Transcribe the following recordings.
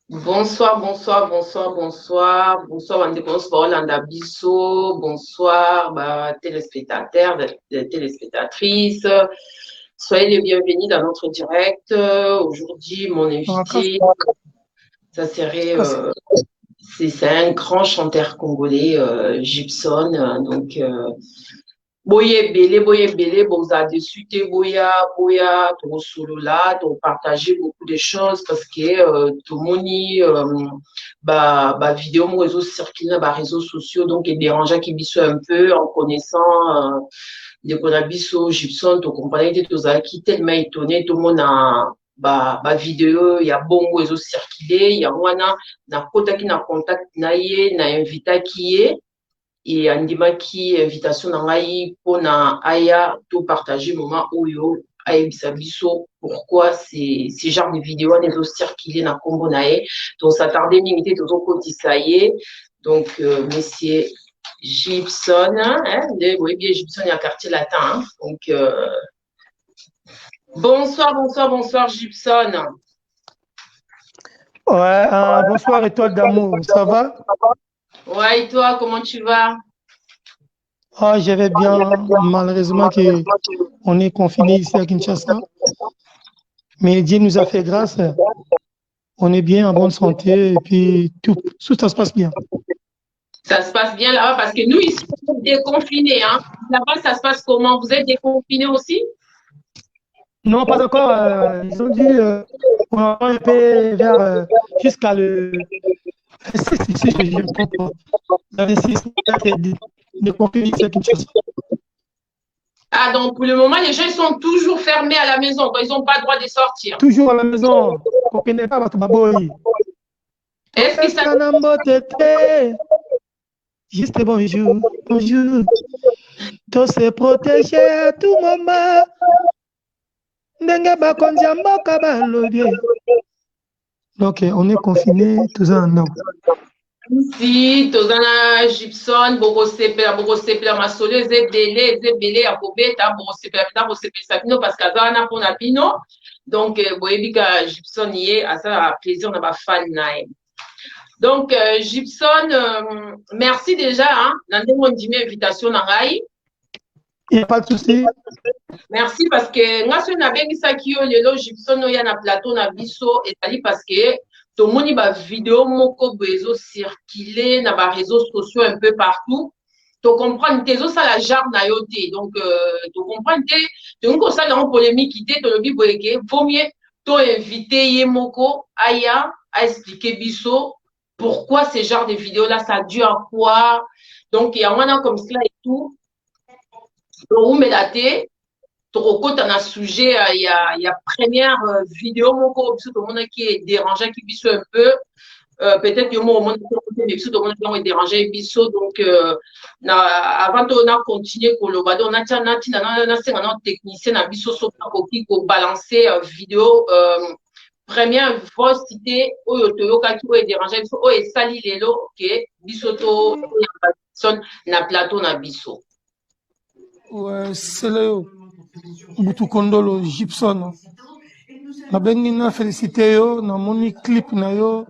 Bonsoir, bonsoir, bonsoir, bonsoir. Bonsoir, Wandekos Baolanda Bisso. Bonsoir, téléspectateurs, téléspectatrices. Soyez les bienvenus dans notre direct. Aujourd'hui, mon Ah, Kas- invité, ça serait, Kas- c'est un grand chanteur congolais, Gibson. Boye Bele, boza dessus, boya, boya, to solo là, to partager beaucoup de choses parce que tout le monde, vidéo, mon réseau circule dans les réseaux sociaux, donc il dérangeait qui biso un peu en connaissant les conabiso, Gibson, to compagnie de tous qui tellement étonné, tout le monde a vidéo, il y a bon réseau circulé, il y a wana, na kota qui na contact na ye, na invita qui est et andimaki invitation na ngai mpona aya to partager moment oyo ayebisa biso pourquoi ces genre de vidéo wana ezocircule na nkombo na ye donc s'attarde mingi te tozokotisa ye donc monsieur Gibson nde boyebi ye Gibson ya quartier latin donc bonsoir Gibson. Ouais, bonsoir Étoile d'amour, ça va? Ouais, et toi comment tu vas? Ah, je vais bien, malheureusement que on est confiné ici à Kinshasa, mais Dieu nous a fait grâce, on est bien en bonne santé et puis tout ça se passe bien. Ça se passe bien là-bas parce que nous, ici, on est déconfinés. Hein. Là-bas, ça se passe comment? Vous êtes déconfinés aussi? Non, pas encore, ils ont dit on va un peu vers jusqu'à le 26, si je ne me trompe pas. Le 26, de confiné ici à Kinshasa. Ah, donc pour le moment, les gens ils sont toujours fermés à la maison. Donc, ils n'ont pas le droit de sortir. Toujours à la maison, qu'on ne connaît pas votre baboy. Est-ce que ça... Juste bonjour, bonjour. Tous se protéger à tout moment. Ndenge bakonzi ya mboka balobi. Donc, on est confiné, tous en ordre. Si, tozana Gibson, bokosepela masolo eza ebele ya kobeta bokosepelisa bino parce que aza wana mpona bino donc boyebi ka Gibson ye asalaka plaisir na bafani na ye. Donc, Gibson, merci déjà. Hein, na ndenge ondimi invitation na ngai. Il n'y a pas de souci. Merci parce que nga soki nabengisaki yo lelo Gibson oya na plateau na biso ezali parce que tomoni bavideo moko boye ezocircule na baréseaux sociaux un peu partout tocomprendre te ezosala genre na yo te donc tocomprendre te tolingi kosala yango polémique te tolobi boyeke vaumie toinvite ye moko aya aexplike biso pourquoi ce genre de vidéo là ça dure à quoi donc yango wana comme cela et tout toumela te tokokota na sujet ya première vidéo moko biso tomonaki edérangeaki biso un peu peut-être yo moko omonaki biso tomonaki yango edérange biso donc avant na continue koloba donc natinda nasenga na technicien na biso soki akoki kobalance vidéo première voix cité oyo toyokaki oyo edérange biso oyo esali lelo ke biso toyamba na plateau na biso. Ouais, c'est le Butukondolo Gibson. Nabengi na félicité yo, na moni clip na yo.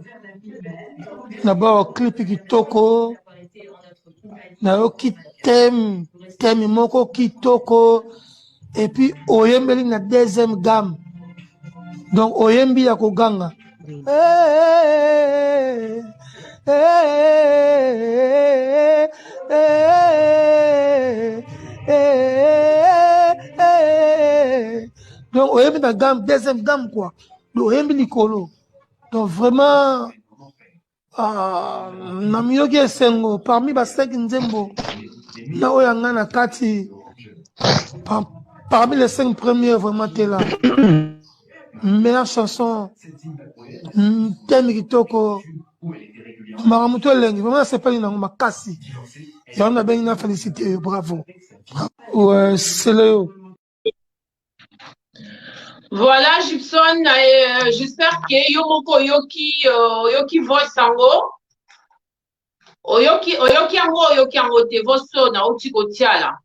D'abord clip kitoko. Na yo ki thème moko kitoko. Et puis oyembeli na deuxième gamme. Donc oyembi ya koganga. Hey, hey, hey, hey. Donc oyembi na gamme, deuxième gamme quoi. Donc oyembi likolo. Donc vraiment na miyoki esengo parmi ba 5 nzembo na oyo nga na kati parmi les 5 premiers vraiment t'es là. Meilleure chanson, thème kitoko, maramuto lengi, vraiment c'est pas une makasi. Et on a bien une félicité, bravo. Ouais, c'est le. Voilà, Gibson, j'espère que yo moko oyoki voice yango. Oyoki yango te voso na uti kotiala.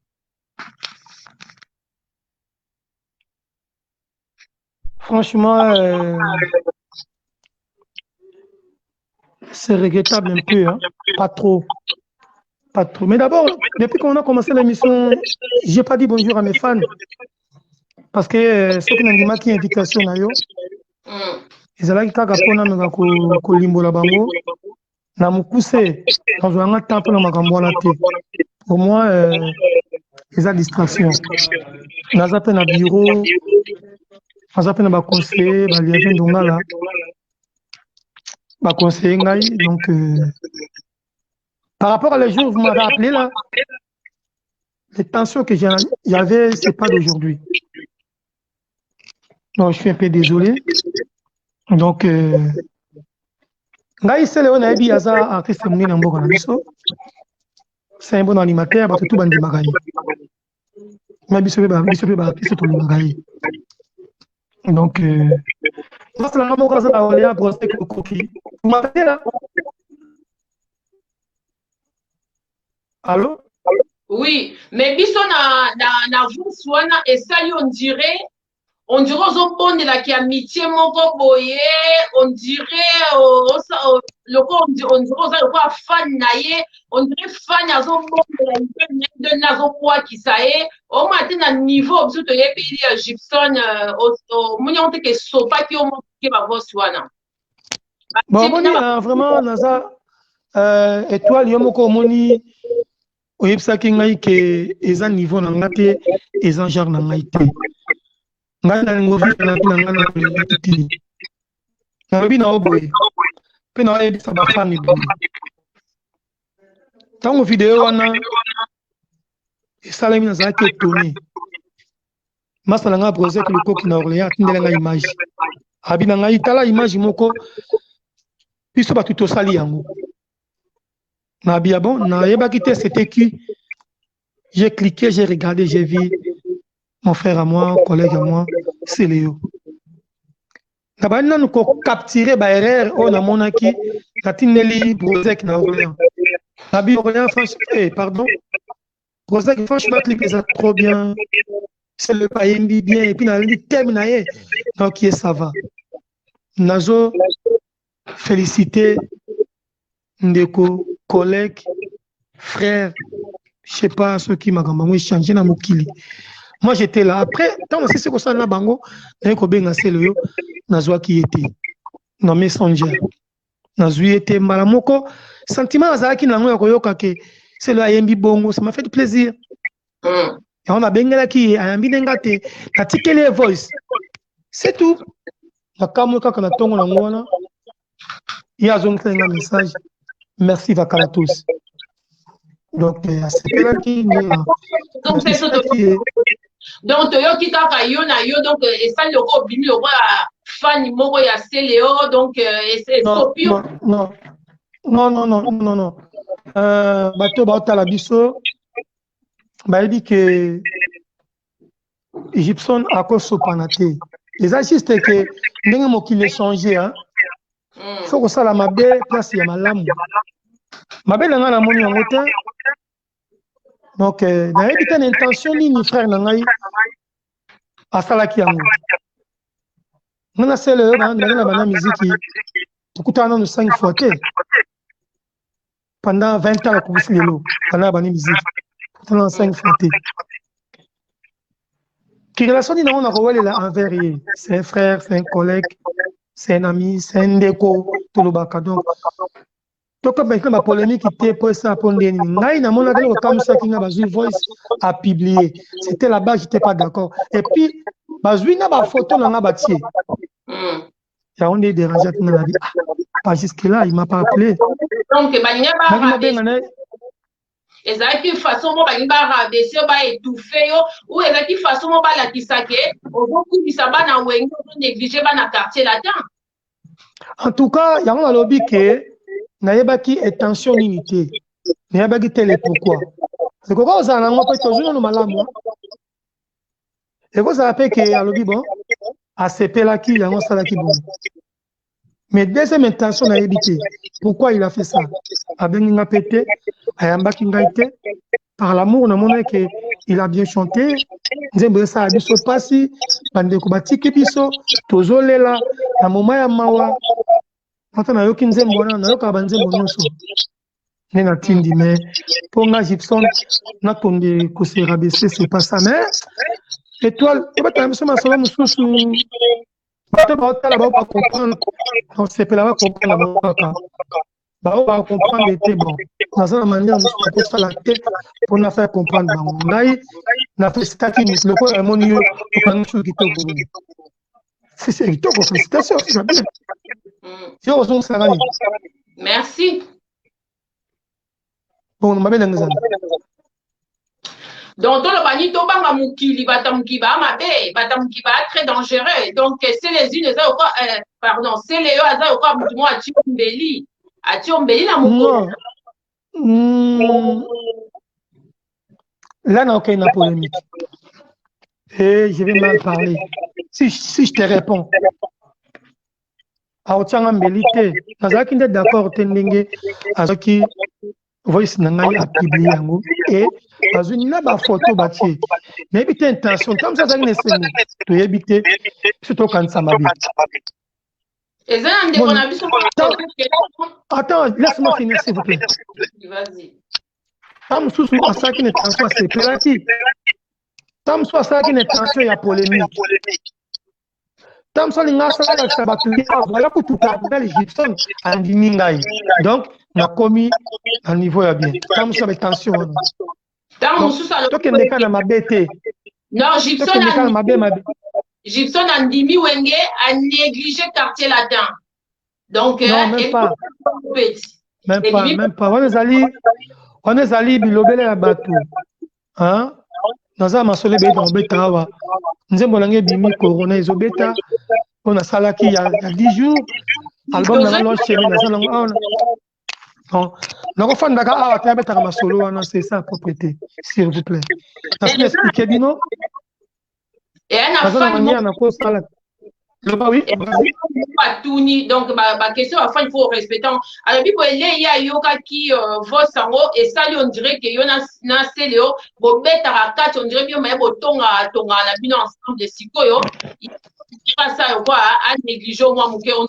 Franchement, C'est regrettable un peu, hein? Pas trop. Pas trop. Mais d'abord, depuis qu'on a commencé l'émission, j'ai pas dit bonjour à mes fans. Parce que ceux qui n'ont dit qui invitation, ils allaient kaka pona mega ko limbola bango. Na mukuse, dans un temps pour makambo te. Pour moi, ils ont distraction. Naza pe na bureau, naza pe na ba conseiller, ba liaison d'ongala. Ba conseiller ngai, donc par rapport à les jours, vous m'avez appelé là, les tensions que j'avais, c'est pas d'aujourd'hui. Donc, je suis un peu désolé. Donc, ngai c'est Léon Aebi Aza, artiste mouné na mboka na biso. C'est un bon animateur, parce que tout bandi magaï. Mais biso pe ba artiste to magaï. Donc, ça c'est la maman qui a olé à brosser le coquille. Vous m'appelez là? Allô? Oui, mais biso na vous soana et ça on dirait aux bonnes de la qui amitié moko boye, on dirait le on dirait aux fan naie, on dirait fan à son bon de la nazo quoi qui ça est, au matin à niveau biso to yebi Gibson au monion te que sopa qui au monde qui va voir soana. Bon, vraiment naza étoile yomoko moni oyebisaki ngai ke eza niveau na nga te eza genre na ngai te ngai nalingi ovivre na vie na ngai na kolela tete nalobi na oboye mpe na oyebisa bafani boye ntango video wana esalemi nazalaki etone masa na ngai brosek lukoki na orléans atindela ngai image abi na ngai tala image moko biso bato tosali yango na bien bon, c'était qui? J'ai cliqué, j'ai regardé, j'ai vu mon frère à moi, collègue à moi, c'est Léo. Nous avons capturé la erreur, on a mon acquis, la Tinelli, Brosek, na Orléans. La bien Orléans, franchement, pardon. Brosek, franchement, cliquez ça trop bien. C'est le païen bien, et puis, on a dit, terminé. Donc, ça va. Nazo, félicité, Ndeko, collègue, frère, je sais pas ceux qui m'ont changé dans mon kili. Moi j'étais là. Après, quand on sait ce que ça na bango, d'un ko benga selo nazwa qui était. Non messenger. Nazwi était malamoko. Sentiment azala ki nango yokoyoka ke c'est le ayembi bongo, ça m'a fait plaisir. Et on a bengala ki ayambi ngate, tatikele voice. C'est tout. La kamo kaka na tongo na ngona. Il y a un message. Merci Vakala tous. Donc, c'est là qui donc, c'est ça. Donc, tu as yo na yo, donc, et ça, le roi, le roi, fan, moro, ya Céléo, donc, et c'est Sopio. Non. Bateau, Bata la biso, il dit que Gibson a cause sopanate. Les agistes que, n'est-ce pas qu'il est changé, hein? Faut que ça la mabe place ya malamu mabe na nga na moni yango te donc nayebi te na intention nini frère na ngai asalaki yango nga na sele oyo bandaki na bana miziki tokutana nano 5 fois te pendant 20 ans nakobisi lelo bana bani miziki tokutana na 5 fois te ki relation nini nango nakowelela envers ye c'est un frère, c'est un collègue, c'est un ami, c'est un ndeko tolobaka donc toko ba ma polémique était pour ça pour ndeni ngai na mona kali comme ça ki nga bazui voice a publié c'était là-bas j'étais pas d'accord et puis bazui na ba photo na nga batie ya on est dérangé na la vie pas jusque là il m'a pas appelé donc balinga ba ezalaki façon mo balingi baradesi yo baétouffe yo ou ezalaki façon mo balakisa ke ozokubisa bana wenge ozonéglige bana quartier latin. En tout cas yango nalobi ke nayebaki intention nini te nayebaki tele pourquoi ekoka ozala nango mpe tozwi nano malamu ekozala mpe ke alobi bon asepelaki yango asalaki bon mais deuxième intention nayebi te pourquoi il a fait ça abengi nga mpe te ayambaki ngai te par l'amour namona ke il a bien chanté nzembo esala biso pasi bandeko batiki biso tozolela na moma ya mawa Maintenant, na yoki nzembo na yoka ba nzembo nyonso. Nena tindi mais pour nga Gibson na tonde ko se rabaisser c'est pas ça mais étoile et ba tamso ma solo mususu ba ba tala ba comprendre on c'est pas là comprendre ba ba comprendre était bon dans une manière pour ça la tête pour na faire comprendre ba ngai na fait staki ni le ko monio ko nsu kitoko c'est kitoko félicitations c'est bien yo zo sarani merci. Bon, ma belle ngazana. Donc, dans le bani, to banga mukili, batamkiba, mabe, batamkiba, très dangereux. Donc, c'est les unes, pardon, c'est les eux, quoi, moi, à Tiombeli. À Tiombeli, la mouko. Là, n'a aucune polémique. Et je vais mal parler. Si je te réponds, à Otiangambelité, Nazaki n'est d'accord, Tendenge, à ce qui voice nangai a publié yango et azuni na ba photo batie mais bite intention comme ça ne sait to yebite surtout quand ça m'a bien et ça on a vu attends laisse-moi finir s'il vous plaît vas-y tam susu asaki ne transfert c'est pératif tam so asaki ne transfert ya polémique tam so linga sala ka batuli voilà pour tout appel Gibson andimi ngai donc na commis à niveau ya bien tam so avec tension tam so ça to kende kana mabete non Gibson andimi wenge a négligé quartier latin donc non même pas on est allé bilobele ya bato hein naza masole be dans beta wa nzembo lange bimi corona ezobeta on a salaki il y a 10 jours album na launch chéri na salon non non fa ndaka awa ta beta ma solo wana c'est ça propriété s'il vous plaît parce que expliquer bino et un enfant na ko sala le ba oui pas tourni donc ma question enfin il faut respecter alors bipo ele ya yoka qui vos sango et ça on dirait que yona na seleo bo beta rakati on dirait bien mais bo tonga na bino ensemble de sikoyo pas ça quoi à négliger moi muke on a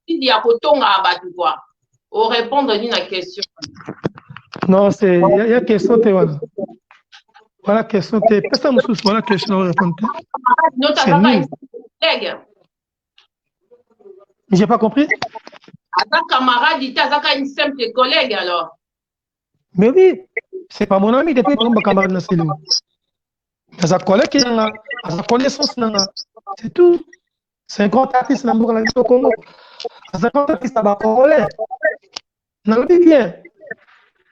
dit ya ko tonga batu quoi au répondre à une question non c'est il y a question te voilà question te personne me sous voilà question répondre c'est nul. J'ai pas compris. Un camarade, il t'a une simple collègue alors. Mais oui, c'est pas mon ami depuis que mon camarade n'a pas c'est un collègue qui a une connaissance, c'est tout. C'est un grand artiste dans le Congo. C'est un grand artiste à Congolais. Non, bien.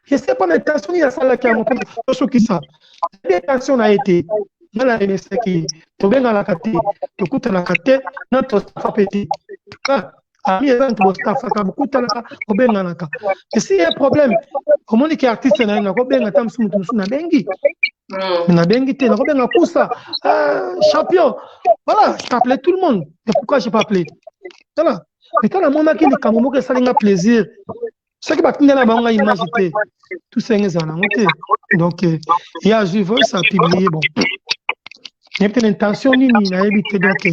Je sais pas l'intention, il y a ça qui a montré ce qui ça. L'intention a été. Dans la MSC qui tu viens dans la carte, tu coûtes la carte, notre staff petit. Ami est dans ton staff, tu beaucoup de la au bien dans la carte. Et s'il y a un problème, comment est-ce artiste n'a pas bien attendre sous na bengi. Na bengi te na bien na poussa. Champion. Voilà, je t'appelais tout le monde. Mais pourquoi j'ai pas appelé? Voilà. Mais quand la maman qui est Kamomo que ça lui plaisir. Ce qui va tenir la banque image tout ça est en monté. Donc il y a vu ça publié bon. Il y a peut-être une intention ni n'a évité donc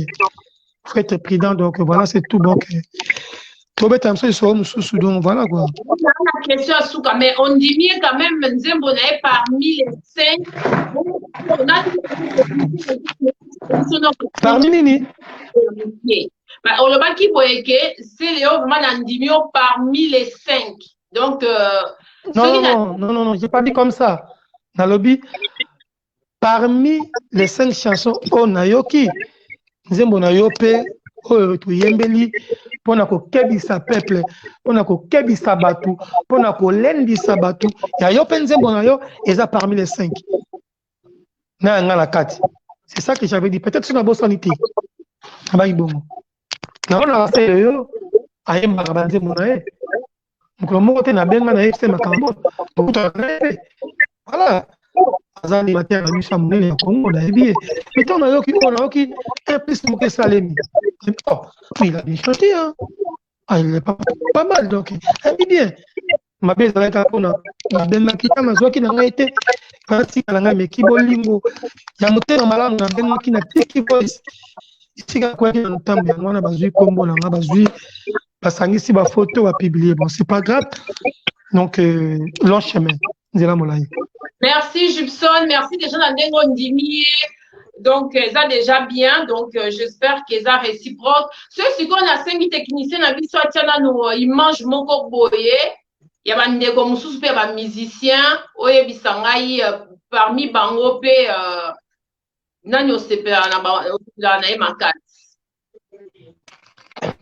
faut être prudent donc voilà c'est tout donc tout bête comme ça ils sont sous donc voilà quoi. La question à Souka mais on dit mieux quand même Nzembo est parmi les 5 parmi Nini on le bas qui voyait que c'est Léo vraiment Nandimio parmi les 5 donc non j'ai pas dit comme ça dans le lobby. Parmi les 5 chansons Onayoki, Nzembo na yope oyo tuyembeli pona ko kebisa peuple, pona ko kebisa batu, pona ko lendisa batu. Ya yope Nzembo na yo eza parmi les 5. Na ngala kati. C'est ça que j'avais dit. Peut-être sur la bosanité. Abayi bongo. Na ona fait yo ayemba ka Nzembo na ye. Mukolo moko te na benga na ye se makambo. Voilà. Azali matière à Michel Moulin et Congo, on a bien. Et on a eu un plus que Salemi. Il a bien chanté, hein. Il est pas mal, donc. Il bien. Ma belle, avec la pona. Ma belle, qui n'a été. Quand il a qui bolingo. Il y a monté dans ma langue, qui n'a pas qui voice. Ici, quand il y a un temps, on a besoin de combo, on a besoin basangisi ba photo va publier. Bon, c'est pas grave. Donc long chemin. Merci Gibson, merci déjà dans Ndimi. Donc, ça déjà bien. Donc, j'espère que ça réciproque. Ceux qu'on a 5 techniciens, ils mangent mon boye. Il y a des comme sous des musiciens. Oye bisangai parmi bango pe nanyo sepe na makat.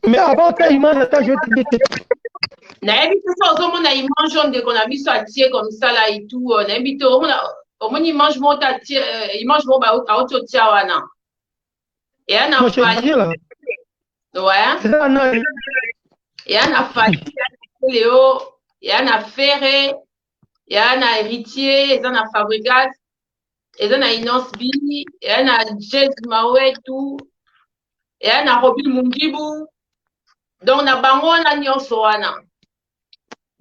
Mais avant ça, il mange, attends, je vais te dire. N'habite ça aux hommes, ils mangent dès qu'on a vu ça tirer comme ça là et tout. N'habite au moins ils mangent mon tati, ils mangent mon ba à autre tiawana. Et un a fallu. Ouais. Et un a fallu. Léo, et un a ferré, et un a héritier, et un a fabricat, et un a inosbi, et un a jet maoué tout, et un a robil mungibu. Donc na bango na nyonso wana.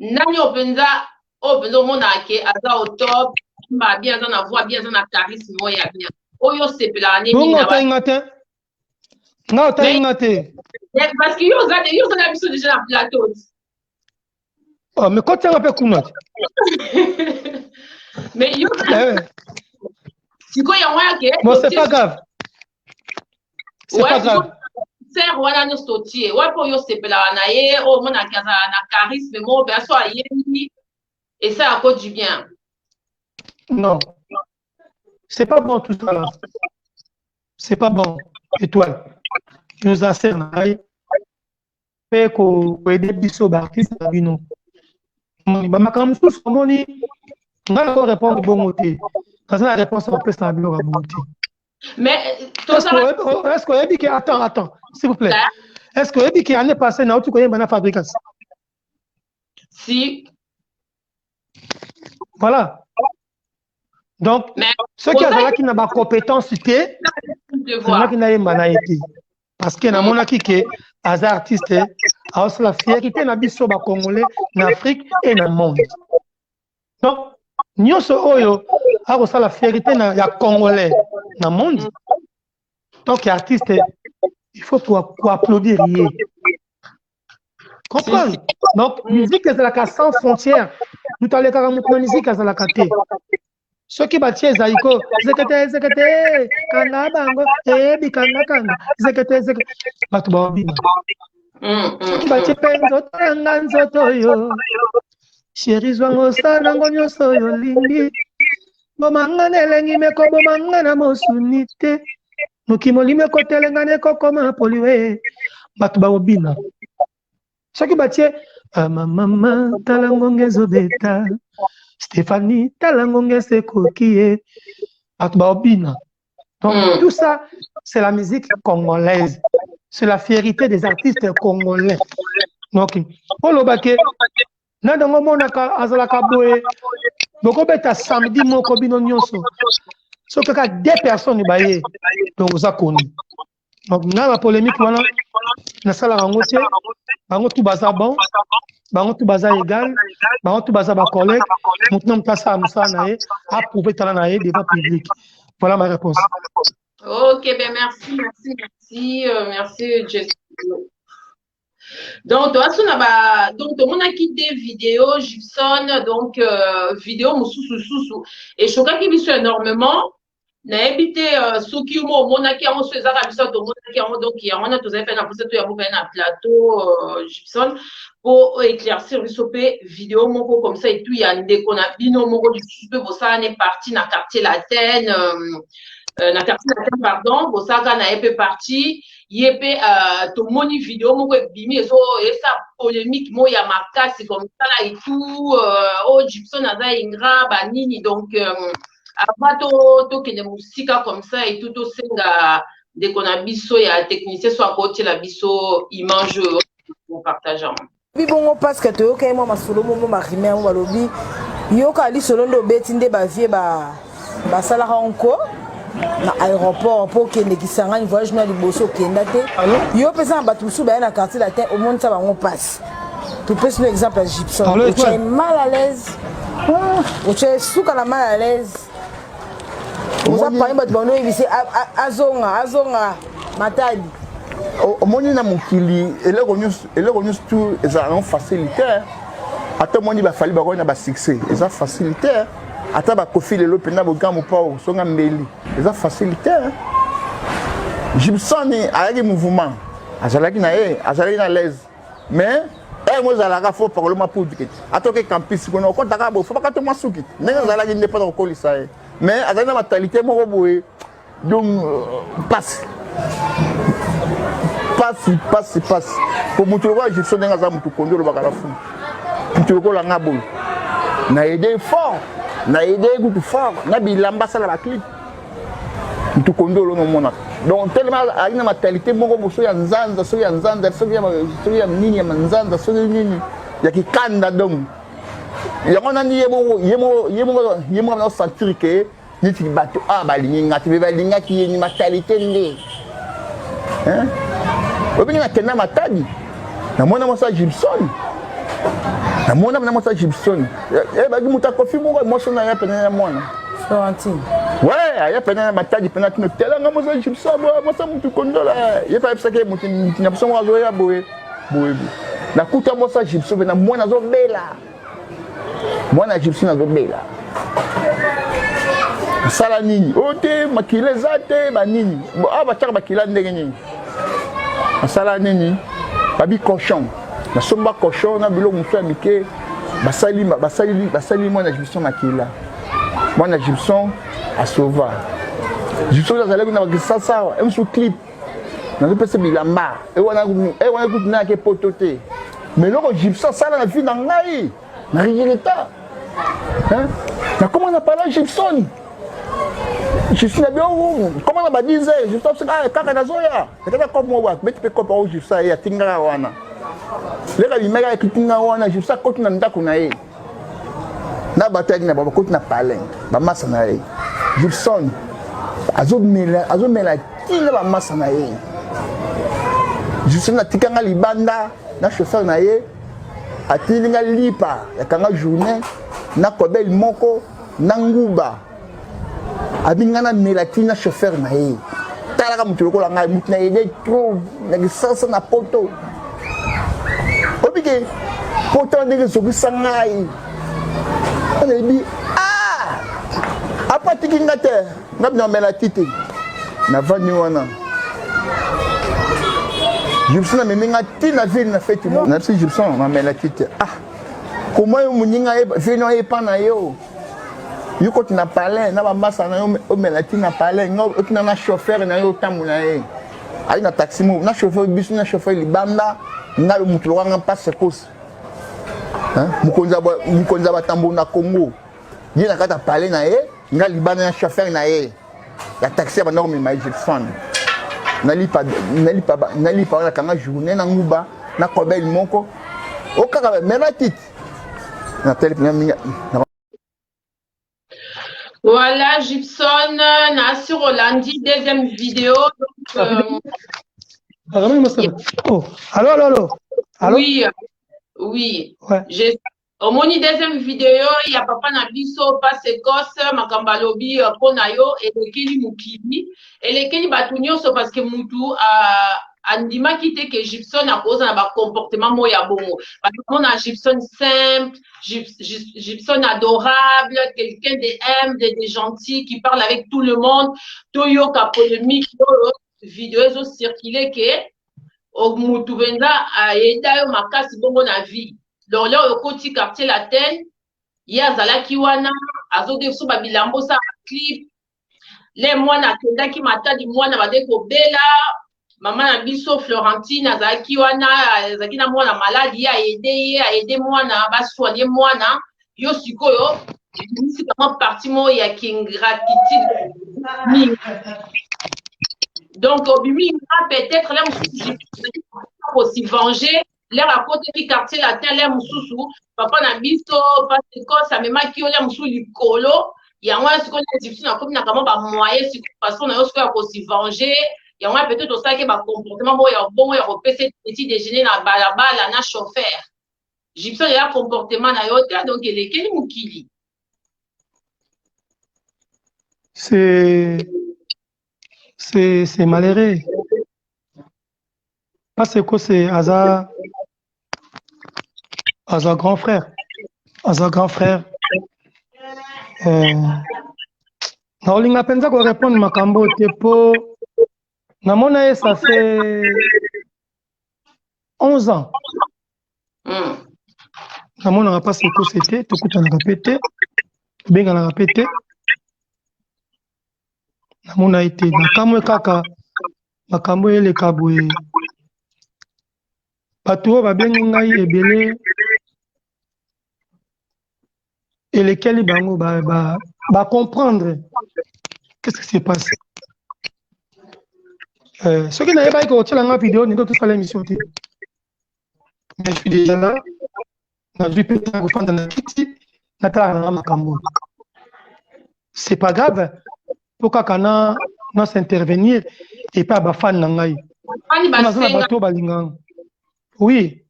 Nani openza mona ke aza au top, ba bien aza na voix bien aza na charisme moya bien. Oyo sepela ne mingi na ba. Non, t'as ingate. Parce que yo za biso déjà na plateau. Oh, mais quand tu as un peu comment? Mais yo si quoi y a moyen que bon, c'est pas grave. C'est pas grave. Ser wana no stotie wa po yo sepela na ye o mona kaza na charisme mo be aso ayeni et ça à cause du bien. Non. C'est pas bon tout ça là. C'est pas bon. Étoile. Tu nous as servi fait ko aider biso artiste na bino. Ba makambo tous komoni ngala ko répondre bon côté. Ça la réponse en plus na bino ka bonté. Mais est-ce que attends, s'il vous plaît. Est-ce que l'année année passée, na tu connais bana fabrication? Si. Voilà. Donc, ceux qui ont là qui n'ont pas compétence, c'est là qui n'ont pas été. Parce que na mona ki que as artistes a la fierté na biso ba congolais en Afrique et dans le monde. Donc, nyonso oyo a la fierté na ya congolais dans le monde. Donc, artiste, il faut applaudir. Comprendre? Donc, musique est la sans frontières. Nous allons faire la musique est la carte. Ceux qui battent Zaïko, zekete, kanga bango, ebi kanga, zekete, batubabina. Ceux qui battent penzo, tanganzo toyo, chéri zwango sanango nyoso yo lingi, bomanga nelengi meko bomanga na mosunite. Mokimoli meko telengane kokoma poliwe batuba obina soki batie mama talangonge zobeta Stéphanie talangonge sekokie batuba obina. Donc tout ça c'est la musique congolaise, c'est la fierté des artistes congolais. Donc olobake na dongo monaka azalaka boye boko beta samedi moko bino nyonso. Sauf que quand 2 personnes baillent, donc vous avez connu. Donc, dans la polémique, voilà, dans la rangotier, bango tout baza bon, bango tout baza égal, bango tout baza ba collègue, maintenant on ça à Moussa Naé, approuvé talent Naé devant public. Voilà ma réponse. Ok, ben merci, Jessica. Donc, donc, on a quitté vidéo, Gibson, donc, vidéo, sous. Et choquant qui vit énormément. Na ebité soki mo monaki yango so ezaka biso to monaki yango donc yango na tozali pe na posa to ya boka na plateau Gibson pour éclaircir biso pe vidéo moko comme ça et tout ya ndeko na bino moko lisusu pe bosala ne parti na quartier latin pardon bosaka na ye pe parti ye pe tomoni vidéo moko ebimi eso esa polémique mo ya makasi comme ça là et tout oh Gibson aza ingra banini donc avant tokende musika comme ça et tout osenga ndeko na biso ya technicien soit côté la biso image pour partageant bibongo parce que toyoka moi masolo momo marime mo balobi yoka li solo ndo beti nde bavie ba salaka encore na aéroport pour kende kisanga ni voyage na liboso kenda te yo pesa na bato musu ba na quartier latin au monde ça bango passe tu peux un exemple à Gibson tu es mal à l'aise tu es souka la mal à l'aise. Vous avez parlé de Bono, il dit Azonga, Matadi. au moni na mokili eloko nyonso tu ezalaka facilitaire ata moni bafali bakoki na basuccès eza facilitaire ata bakofi lelo mpena bogambo mpo osonga mbeli eza facilitaire. Gibson ayaki mouvement azalaki na ye azalaki na l'aise mais mo ezalaka fo paroloma pudu keti atoke campus kuna okotaka bo fo bakato mwa suki ndenge azalaki nde mpona kokolisa ye mais azalaki na matalité moko boye donc passe po mutu lokola Gibson ndenge aza mutu kondi olobaka na fu mutu lokola nga boye na aide fort na aide kutu fort na bilamba asala baclip mutu kondi olono omona donc tellement ayaki na matalité moko bo soki ya nzanza soki ya nini ya manzanza soki nini ya kikanda donc yango nani ye moko na sentir ke niti bato balingi nga te mpe balingaki ye ni matalité nde obingi nakenda matadi namona mosa Gibson baki moto akofi moko emotion na ya pene ya mwana Florentine ouais aya pene na matadi pene tino telanga mosa Gibson mosa mutu kondola ye pa epsaki mutu na biso moko azoya boye nakuta mosa Gibson na mwana azobela mwana Gibson azobela sala nini ote makila eza te banini batiaka bakila ndenge nini asala nini babi cochon nasomba cochon na biloko mosusu ya mike basali mwana Gibson makila mwana Gibson asova Gibson azalaki na bakisasa emsu clip nazopesa bilamba ewana kutu nayake poto te mais loko Gibson asala na vie na ngai na regreta nakoma na parla Gibson Gibson na bio comment na badize Gibson kaka nazoya kaka comme moi beti pe kopa o Gibson ya tingaka wana leka bimeka kitinga wana Gibson koti na ndako na ye na bataki na baba koti na palin bamasa na ye Gibson azomela tina bamasa na ye Gibson na tikanga libanda na chauffeur na ye atilinga lipa yakanga journée na kobel moko na nguba abingana melatina chauffeur na ye talaka mutu lokola ngai mutu na yede trop na kisasa na poto obike poto ndenge zokisa ngai onebi apatiki nga te nga bina melatite na vani wana Gibson amemi nga ti na ville na feti mo na bisi Gibson na melatite comment yo muninga vino epa na yo yo koti na palais na bamasa na yo omelati na palais nga okina na chauffeur na yo otambola ye ali na taxi mo na chauffeur biso na chauffeur libanda nga mutu lokanga mpase kosi mokonzi ya batambola na Congo ye na kati ya palais na ye nga libanda na chauffeur na ye ya taxi ya banda komema ye Gibson nalipa wana kanga journée na nguba na kobeli moko okaka melatite na tele Voilà, Gibson, Nassir Rolandi, deuxième vidéo. Oh, allô? Oui, oui. Ouais. Au moni deuxième vidéo, il y a papa Nabiso, pas Sekos, Makambalobi, Ponayo, et le Kili Mukili. Et le Kili Batunyo, c'est parce que Moutou a Andima quitté que Gibson a posé un comportement moya bomo. Parce qu'on a Gibson simple, Gibson adorable, quelqu'un de gentil, qui parle avec tout le monde. Toyo ka polémique, vidéo circulé que Moutou Venda a aidé makasi bongo na vie. Donc là, au côté quartier latin, il y a Zalaki wana, azote so babilambo sa clip. Les moines akenda ki mata di moine badeko bela, maman na biso Florentine azalaki wana, azalaki na mwana maladi a aidé mwana ba soigner mwana. Yo sikoyo, c'est vraiment parti mo ya ingratitude. Donc obimi peut-être là aussi venger. L'air à côté du quartier latin, l'air moussousou, papa na biso, parce que ça me maki l'air moussou likolo, il y a moins ce qu'on a dit, comme na comment ba moyen, si façon na aussi aussi venger, il y a moins peut-être aussi que ba comportement bon, il y a repérer petit déjeuner na balabala na chauffeur. Gibson il y a comportement na yota donc il est quel mukili. C'est malheureux. parce que c'est Aza grand frère. Aza grand frère. Na olinga penza ko répondre makambo te po na mona ça fait 11 ans. Na mona pas ce que c'était, tout coup na répété, benga na répété. Na mona été na kamwe kaka makambo ele kabwe. Bato ba bengi ngai ebele et lesquels bango ba comprendre qu'est-ce qui s'est passé. Ceux qui n'avaient pas écouté la vidéo, nous tous pas l'émission. Mais je suis déjà là. C'est pas grave. Pour qu'on s'intervenir et pas bafan nangai. Oui.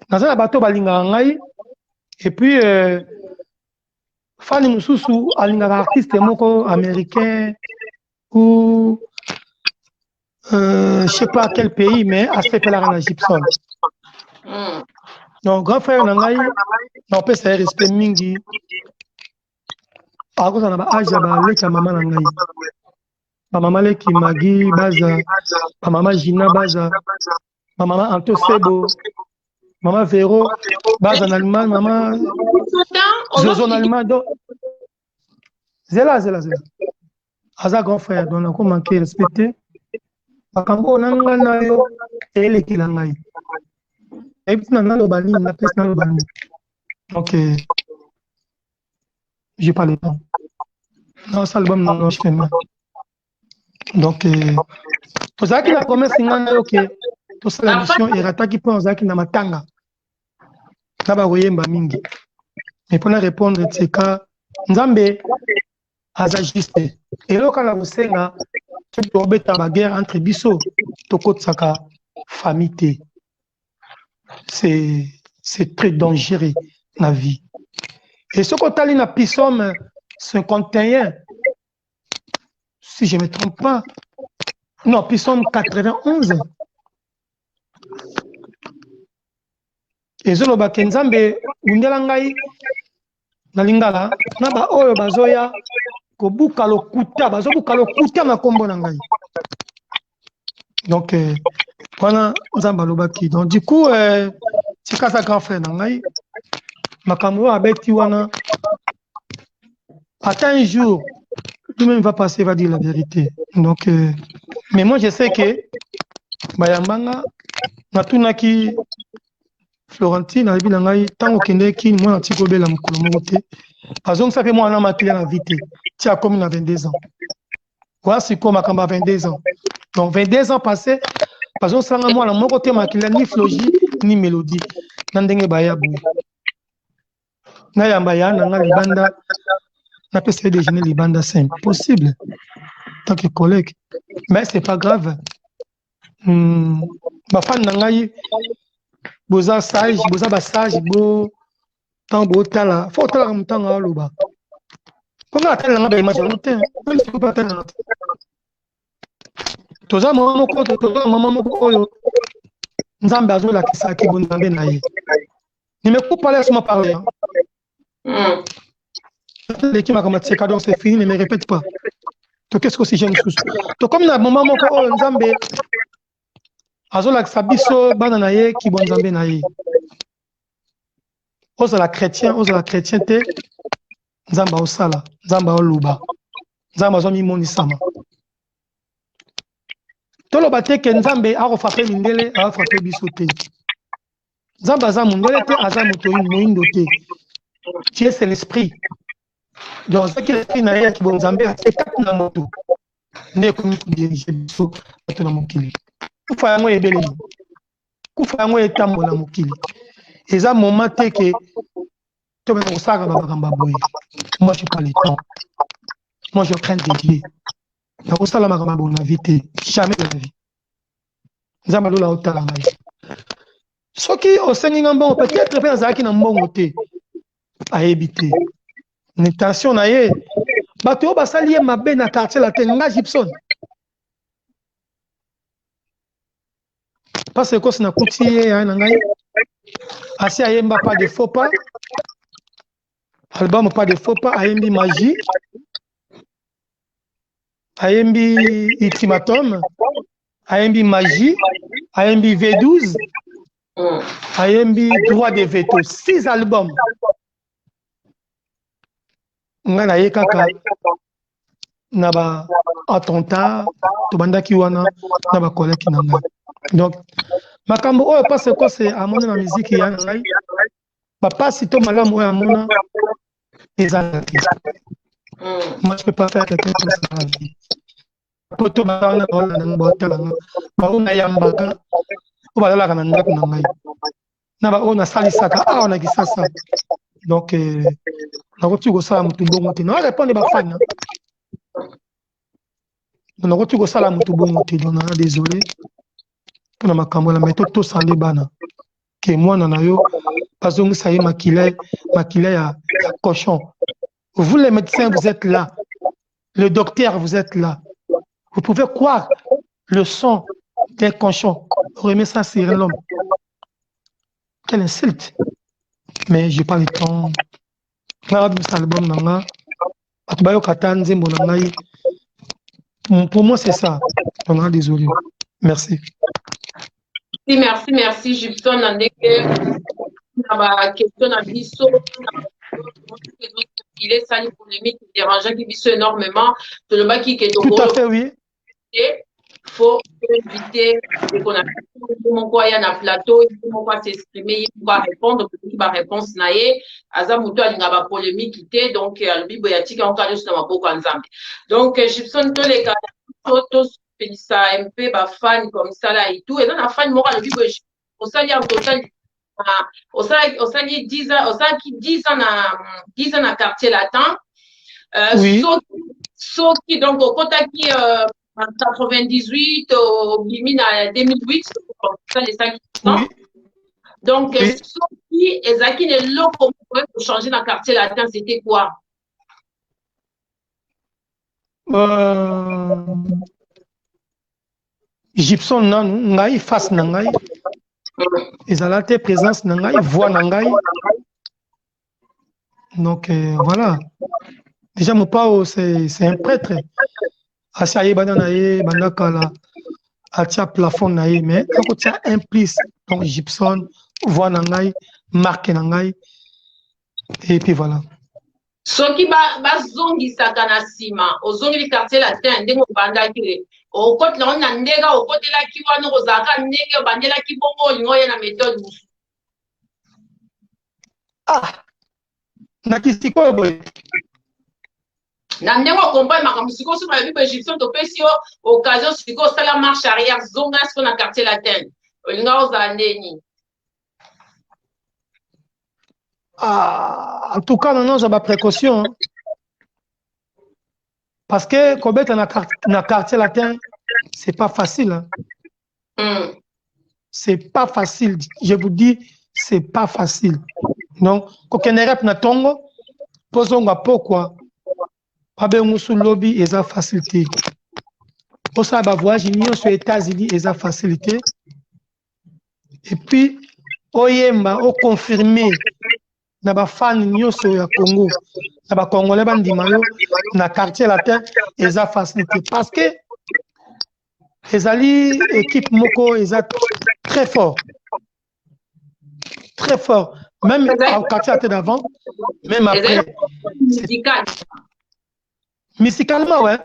Dans un bateau balingangai et puis fan mususu alinga artiste moko américain ou je sais pas quel pays mais à ce là en Gibson. Donc grand frère nangai on peut se respect mingi. Par contre on a âge ba leka maman nangai. Ma maman leki magi baza, ma maman Gina baza, ma maman Anto Sebo, maman Véro baza en Allemagne, maman Zozo en Allemagne. Donc Zela. Aza grand frère, donc on a manqué respecter. Makambo nanga na yo eleki la ngai. Et puis nanga lo bali na pesa na lo bali. Donc j'ai pas le temps. Non, ça album non je fais mal. Donc pour ça qu'il a promesse ngana OK. Tout ça la mission irata qui pense à qui na matanga. Na ba royemba mingi. Mais pour répondre c'est ka Nzambe aza juste. Et là quand la musenga tu obeta ba guerre entre biso tokotsaka famille. C'est très dangereux la vie. Et ce qu'on t'a dit dans Psaume 51, si je ne me trompe pas, non, Psaume 91. Et Zolo Bakenzambe, Gundelangai, Nalingala, Naba Oyo Bazoya, Kobuka lo Kuta, Bazobuka lo Kuta na Kombo Nangai. Donc, voilà, Zamba Lobaki. Donc, du coup, c'est ça grand frère Nangai. Makambo Abeti Wana. Attends un jour, lui-même va passer, va dire la vérité. Donc, mais moi, je sais que Bayambanga, Natunaki, Florentine, Alibi Nangai, tant que qui moi, Tiko Bela Mukolomote, parce que ça fait moi, on a ma client à vite. Tu as comme 22 ans. Voilà, c'est comme Makamba 22 ans. Donc, 22 ans passés, parce que ça, moi, mon côté, ma client, ni Flogie, ni Mélodie. Nandenge Bayabou. Nayambaya, Nanga Libanda. On peut essayer de déjeuner les bandes, c'est impossible, tant que collègue. Mais c'est pas grave. Ma femme n'a pas besoin sage, besoin de sage, beau temps, beau temps là. Faut que tu aies temps à l'eau. Comment attendre la majorité? Même si tu peux pas attendre. Tu as maman, maman, Nzambe a joué la kisa qui bonne Nzambe naïe. Ne me coupe pas, laisse-moi parler. L'équipe m'a dit que c'est fini, ne me répète pas. Donc, qu'est-ce que c'est jeune sous? Donc, comme na moment mon Nzambe, azola sabiso bananaye qui bon Nzambe naye. Oza la chrétienté, Nzamba osala, Nzamba oluba, Nzamba zomi moni sama. Tolo bate que Nzambe a refrappé mindele, a refrappé bisote. Nzamba za mundele te, aza mutoyi moindo te. Dieu c'est l'esprit. Donc, ce qui est écrit dans le bon Zambé, c'est quatre na moto. Ne comme diriger biso na mokili. Kufa yango ebele. Kufa yango etambo na mokili. Eza moment te que to be osaka babakamba boye. Moi je parle temps. Moi je crains de Dieu. Na osala makamba bo na vie te. Jamais de la vie. Nzamba lola otala ngai. Soki osengi ngamba peut-être pe azaki na mbongo te. A éviter. L'intention na ye bato basali mabe na quartier la tenga Gibson parce que c'est na kuti ya nangai asi ayemba pas de faux pas album pas de faux pas ayembi magie ayembi ultimatum ayembi magie ayembi V12 ayembi droit de veto 6 albums nga na ye kaka na ba attentat to bandaki wana na ba collègue na ngai donc makambo oyo parce que c'est amona na musique ya ngai papa si to malamu oyo amona ezalaki moi je peux pas faire quelque chose dans la vie poto bana bona na botala ba una yambaka o balala na ndako na ngai na ba ona salisaka awa na kisasa donc na ko tuko sala mutu bongo te na répondre ba fan na ko tuko sala mutu bongo te donc na désolé pour na makambo la méthode to sande bana que moi na yo bazongi ça y makila ya cochon. Vous les médecins vous êtes là, le docteur vous êtes là, vous pouvez croire le son d'un cochon, remet ça sur l'homme. Quelle insulte. Mais j'ai pas le temps. Pour moi, c'est ça. On est désolé. Merci. Merci, Gibson. La question à Bisso, il est ça, une polémique qui dérangeait Bisso énormément. Tout à fait, oui. Il faut éviter qu'on a mon quoi il y a un plateau, il faut pas s'exprimer, il faut répondre, il va réponse naïe. Azamuto a une polémique qui était donc le bibo yatique en cas de ce ma beaucoup ensemble. Donc Gibson tous les cas tous ça un peu ba fan comme ça là et tout et dans la fan moi le bibo au sein en total au sein 10 ans au sein qui 10 ans na quartier latin oui. Qui donc au côté qui en 98, au Bimine en 2008, ça les 5 ans. Oui. Donc, oui. Sophie et Zaki est là pour changer dans le quartier latin, c'était quoi? Gibson nangai face nangai. Ils ont été présence nangai, voix nangai. Donc, voilà. Déjà, mon pao, c'est un prêtre. Asaye bananaye banakala atia plafond naye mais quand tu as un plus donc Gibson voix nangai marque nangai et puis voilà soki bazongi sakana sima ozongi li quartier latin ndengo bandaki o kote la on ndega o kote la ki wana ozaka ndenge bandela ki bongo ngoye na méthode musu na kisiko boy na ndenge okomprendre makambo sikoyo soki na bible égyptien topesi yo occasion sikoyo osala marche arrière zonga sikoyo na quartier latin olinga ozala ndeni en tout cas non j'ai ma précaution parce que kobeta na quartier latin c'est pas facile c'est pas facile je vous dis c'est pas facile donc kokenere na tongo pozonga pourquoi Pabe musu lobby et sa facilité. Pour ça, bah voyage sur les États-Unis et sa facilité. Et puis, oyemba, o confirmé, na ba fan nyoso ya Congo, na ba Congolais bandimayo, na quartier latin et sa facilité. Parce que les alliés équipe Moko est très fort. Très fort. Même au quartier latin d'avant, même après. Musicalement, ouais.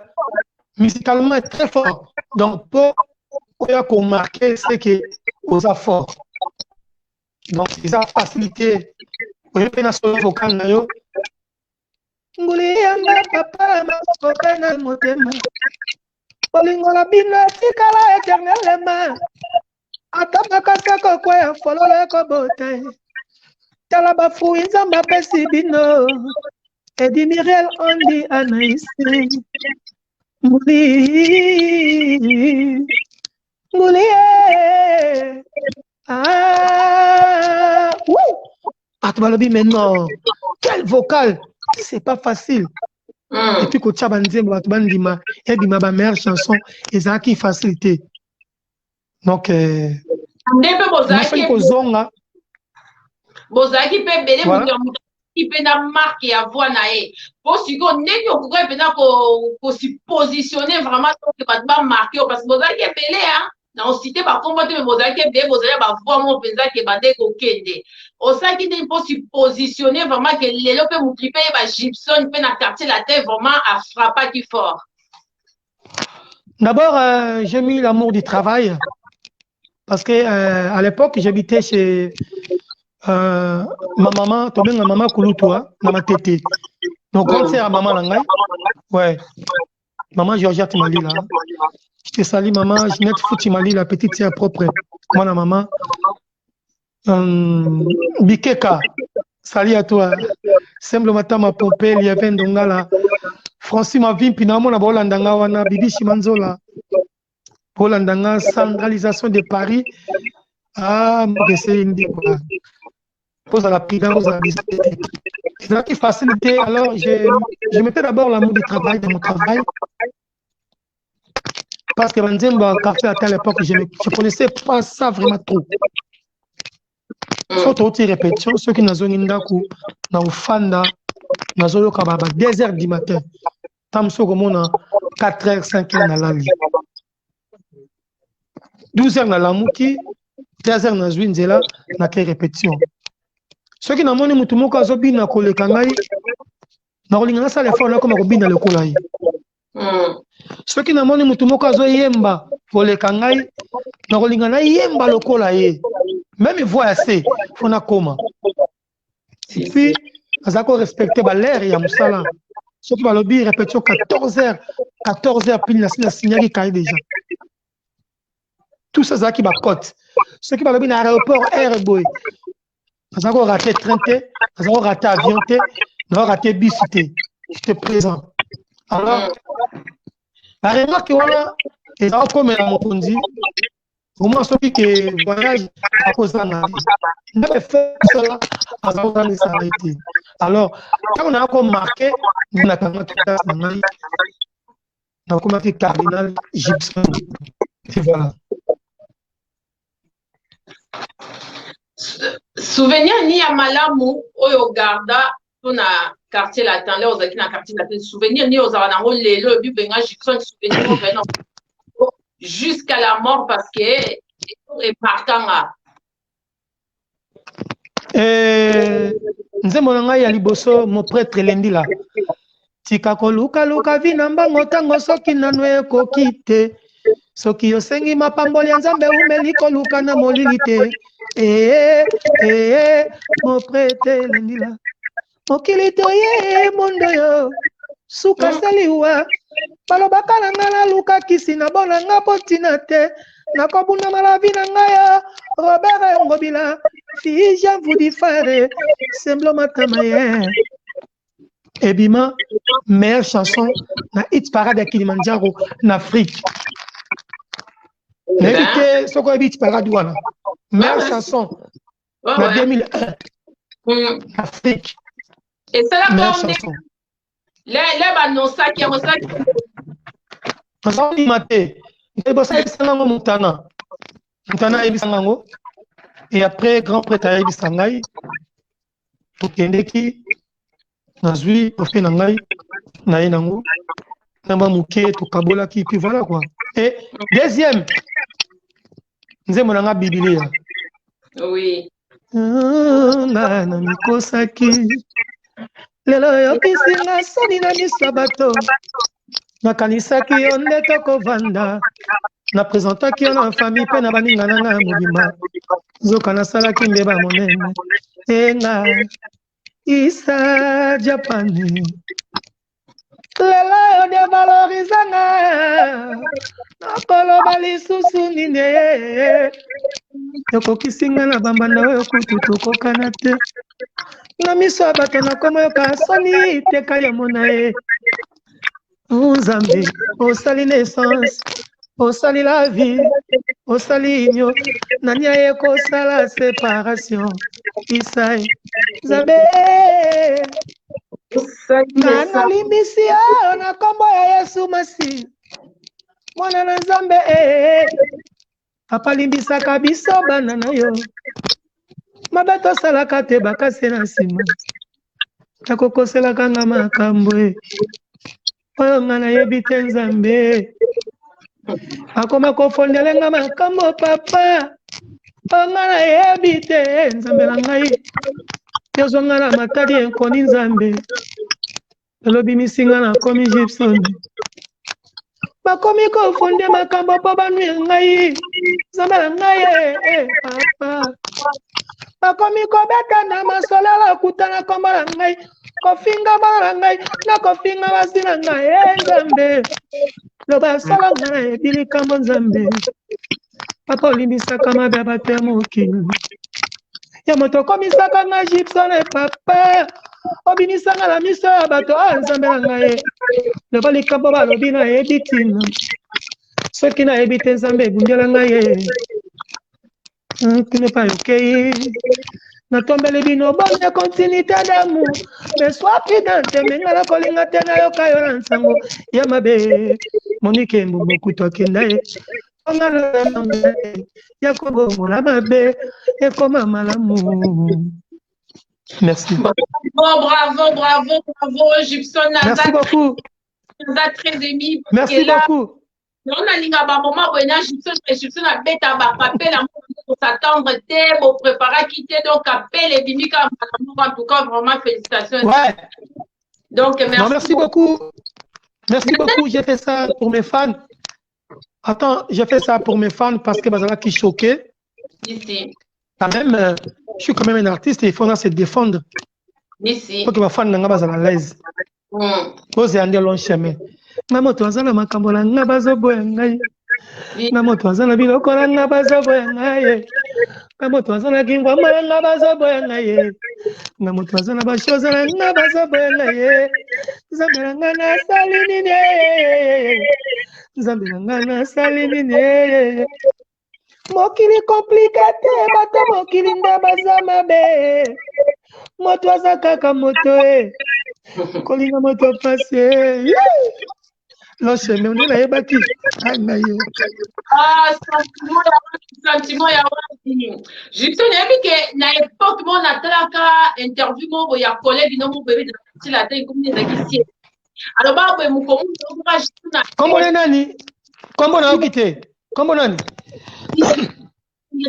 Musicalement, est très fort. Donc, pour qu'on marque, c'est que aux efforts. Donc, ils ont facilité. Vous avez un solo vocal, là, Ngulianga papa, ma sopena motema. Polingola bina, tikala eternellement. Atamaka sako kwe, follow ko bote. Talaba fouinza mapesi bino. Edi Mirel Ondi Anaïs Mouli Atbalobi maintenant quel vocal c'est pas facile et puis quand tu as bandé Batbandima et bima ba meilleure chanson et ça qui facilité donc Ndebe bozaki kozonga. Bozaki pe belé qui peut na marque ya voix na e. Pour si ko ndenge okuko pena ko si positionner vraiment que ba ba marquer parce que bozaki belé hein. Na on cité ba kombo te bozaki belé bozaki ba voix mo penza ke ba de ko kende. Osaki de pour si positionner vraiment que lelo pe multiplier ba Gibson pe na quartier la terre vraiment à frapper qui fort. D'abord, j'ai mis l'amour du travail parce que à l'époque, j'habitais chez ma maman, tu ma maman Kouloutoua, dans ma tété. Donc, quand c'est à maman Langai, ouais, maman Georgette Mali là. Je te salue, maman Ginette Fouti Mali, la petite sœur propre. Moi, la maman. Bikeka, salut à toi. Semble matin ma pompée, il y avait un dongala. Francis Mavim, Pinamo, na Bolandanga, wana, Bibi Shimanzola. Bolandanga, centralisation de Paris. Ah, c'est une quoi. Pose à la prudence, à la visite. C'est qui facilité. Alors, je mettais d'abord l'amour du travail dans mon travail. Parce que Banzemba, quartier à l'époque, je ne connaissais pas ça vraiment trop. Faut aussi répétition, ceux qui n'ont pas na Ufanda, na Zolo Kababa, 2h du matin. Tamso Gomona, 4h, 5h na Lali. 12h na Lamouki, 13h na Zwinzela, na répétition. Ceux qui n'ont pas mutumoko azobi na kolekangai, na kolingana sa l'effort na comme robina le kolai. Ceux qui n'ont pas mutumoko azoyemba kolekangai, na kolingana yemba le kolai. Même voix assez, faut na koma. Et puis, nous avons respecté l'air et Moussala. Ceux qui vont le répétition 14h, puis la signal qui déjà. Tout ça, qui va côte. Ceux qui vont le à l'aéroport, Airboy. Nous avons raté train, nous avons raté avion, nous avons raté bus. J'étais présent. Alors, la remarque, voilà, et ça, comme on dit, au moins, ceux qui voyagent à cause de la vie. Fait cela avant de s'arrêter. Alors, quand on a encore marqué, on a marqué cardinal Gibson. Et voilà. Souvenir ni à Malamu, au Garda, on a quartier latin, là, on a quartier latin. Souvenir ni aux Aranaro, le Benga Gibson, souvenir jusqu'à la mort parce que est partant là. Nze monanga ya liboso mo prêtre lendi la tika koluka luka vina mbango tango soki nanu ekoki te soki osengi mapamboli ya Nzambe umeli koluka na molili te mo prêtre lendi la mokili toye mondo yo suka saliwa balobaka na nga naluka kisi na bona nga potina te nakobuna malavi na ngai Robert Ngobila fille vous dis frère semble matamaye ebima meilleure chanson na hit parade à Kilimanjaro en Afrique n'évitez ce qu'on hit parade wana meilleure chanson en 2001 Afrique et c'est la meilleure forme chanson les banosa qui a mosa qui maté et bossa bisango mutana ebisango et après grand prêtre a ebisangai tokendeki nazwi profet na ngai na ye nango namba muke tokabolaki puis voilà quoi. Et deuxième nzembo na nga Biblia oui nga na mikosaki lelo yokisinga soni na miso ya bato nakanisaki yo nde tokovanda napresentaki yo na famille mpe na baninga na nga ya mobimba zoka nasalaki mbeba monene enga isa japani lelo yo devalorizanga nakoloba lisusu nini yokokisinga na bambanda oyo kutu tokokana te na miso ya bato nakoma yoka soni teka ya mona ye Nzambe osali naissance osali la vie osali inyo nani aye kosala séparation Isaïe Nzambe nana limbisi yo na kombo ya Yesu Masi mwana na Nzambe papa limbisaka biso bana na yo mabe tosalaka te bakase na nsima akokoselaka nga makambo oyo nga nayebi te nzambe akoma kofondela nga makambo papa oyo nga nayebi te nzambe na ngai yozwa nga na matadi enkoni nzambe elobi misinga nakomi Gibson bakomi kofonde makambo mpo banwi ngai nzambe na ngai papa bakomi kobeta na masolo bakutana kombo na ngai kofinga bana na ngai na kofinga basi na ngai nzambe loba sala nga nayebi likambo nzambe papa olimbisaka mabe ya bato ya mokili ya moto okomisaka nga Gibson papa obimisanga na miso ya bato nzambe na ngai loba likambo balobi nayebi tina soki nayebi te nzambe ebundela ngai kine pa yokei natombeli bino bonne continuité d'amour mais sois prudente menga nakolinga te nayoka yo na nsango ya mabe monike mbumbu kutu akenda ya kobongola mabe ekoma malamu. Merci. Bravo, Gibson. Merci beaucoup. Très émis. Merci beaucoup. On a linga ba moment où Gibson a bêta ba rappel pour s'attendre pour préparer quitter donc appel et bimika en tout cas vraiment félicitations. Ouais. Donc merci. Non, merci beaucoup. Merci beaucoup, j'ai fait ça pour mes fans. Attends, j'ai fait ça pour mes fans parce que Bazala qui choquait. Ici. Quand même, je suis quand même un artiste et il faut se défendre. Ici. Il faut que ma fan n'anga Bazala l'aise. Posez un long chemin. Namo tuanzana makambola nga bazobo ngai. Namo tuanzana biloko nga bazobo ngai. Namo tuanzana kingwa nga bazobo ngai. Namo tuanzana bashoza nga bazobo ngai. Zambela nga na salini ne. Zambela nga na salini ne. Mokili compliqué bato mokili nda bazama be. Moto aza kaka moto kolinga moto passe. L'enchaînement, on est là, sentiment ya Gibson yebi ke na époque mon atalaka interview mo ya collègue no mo bébé de la tête comme des ici alors ba bo mu ko mu ba Gibson comment on nani comment on a quitté comment on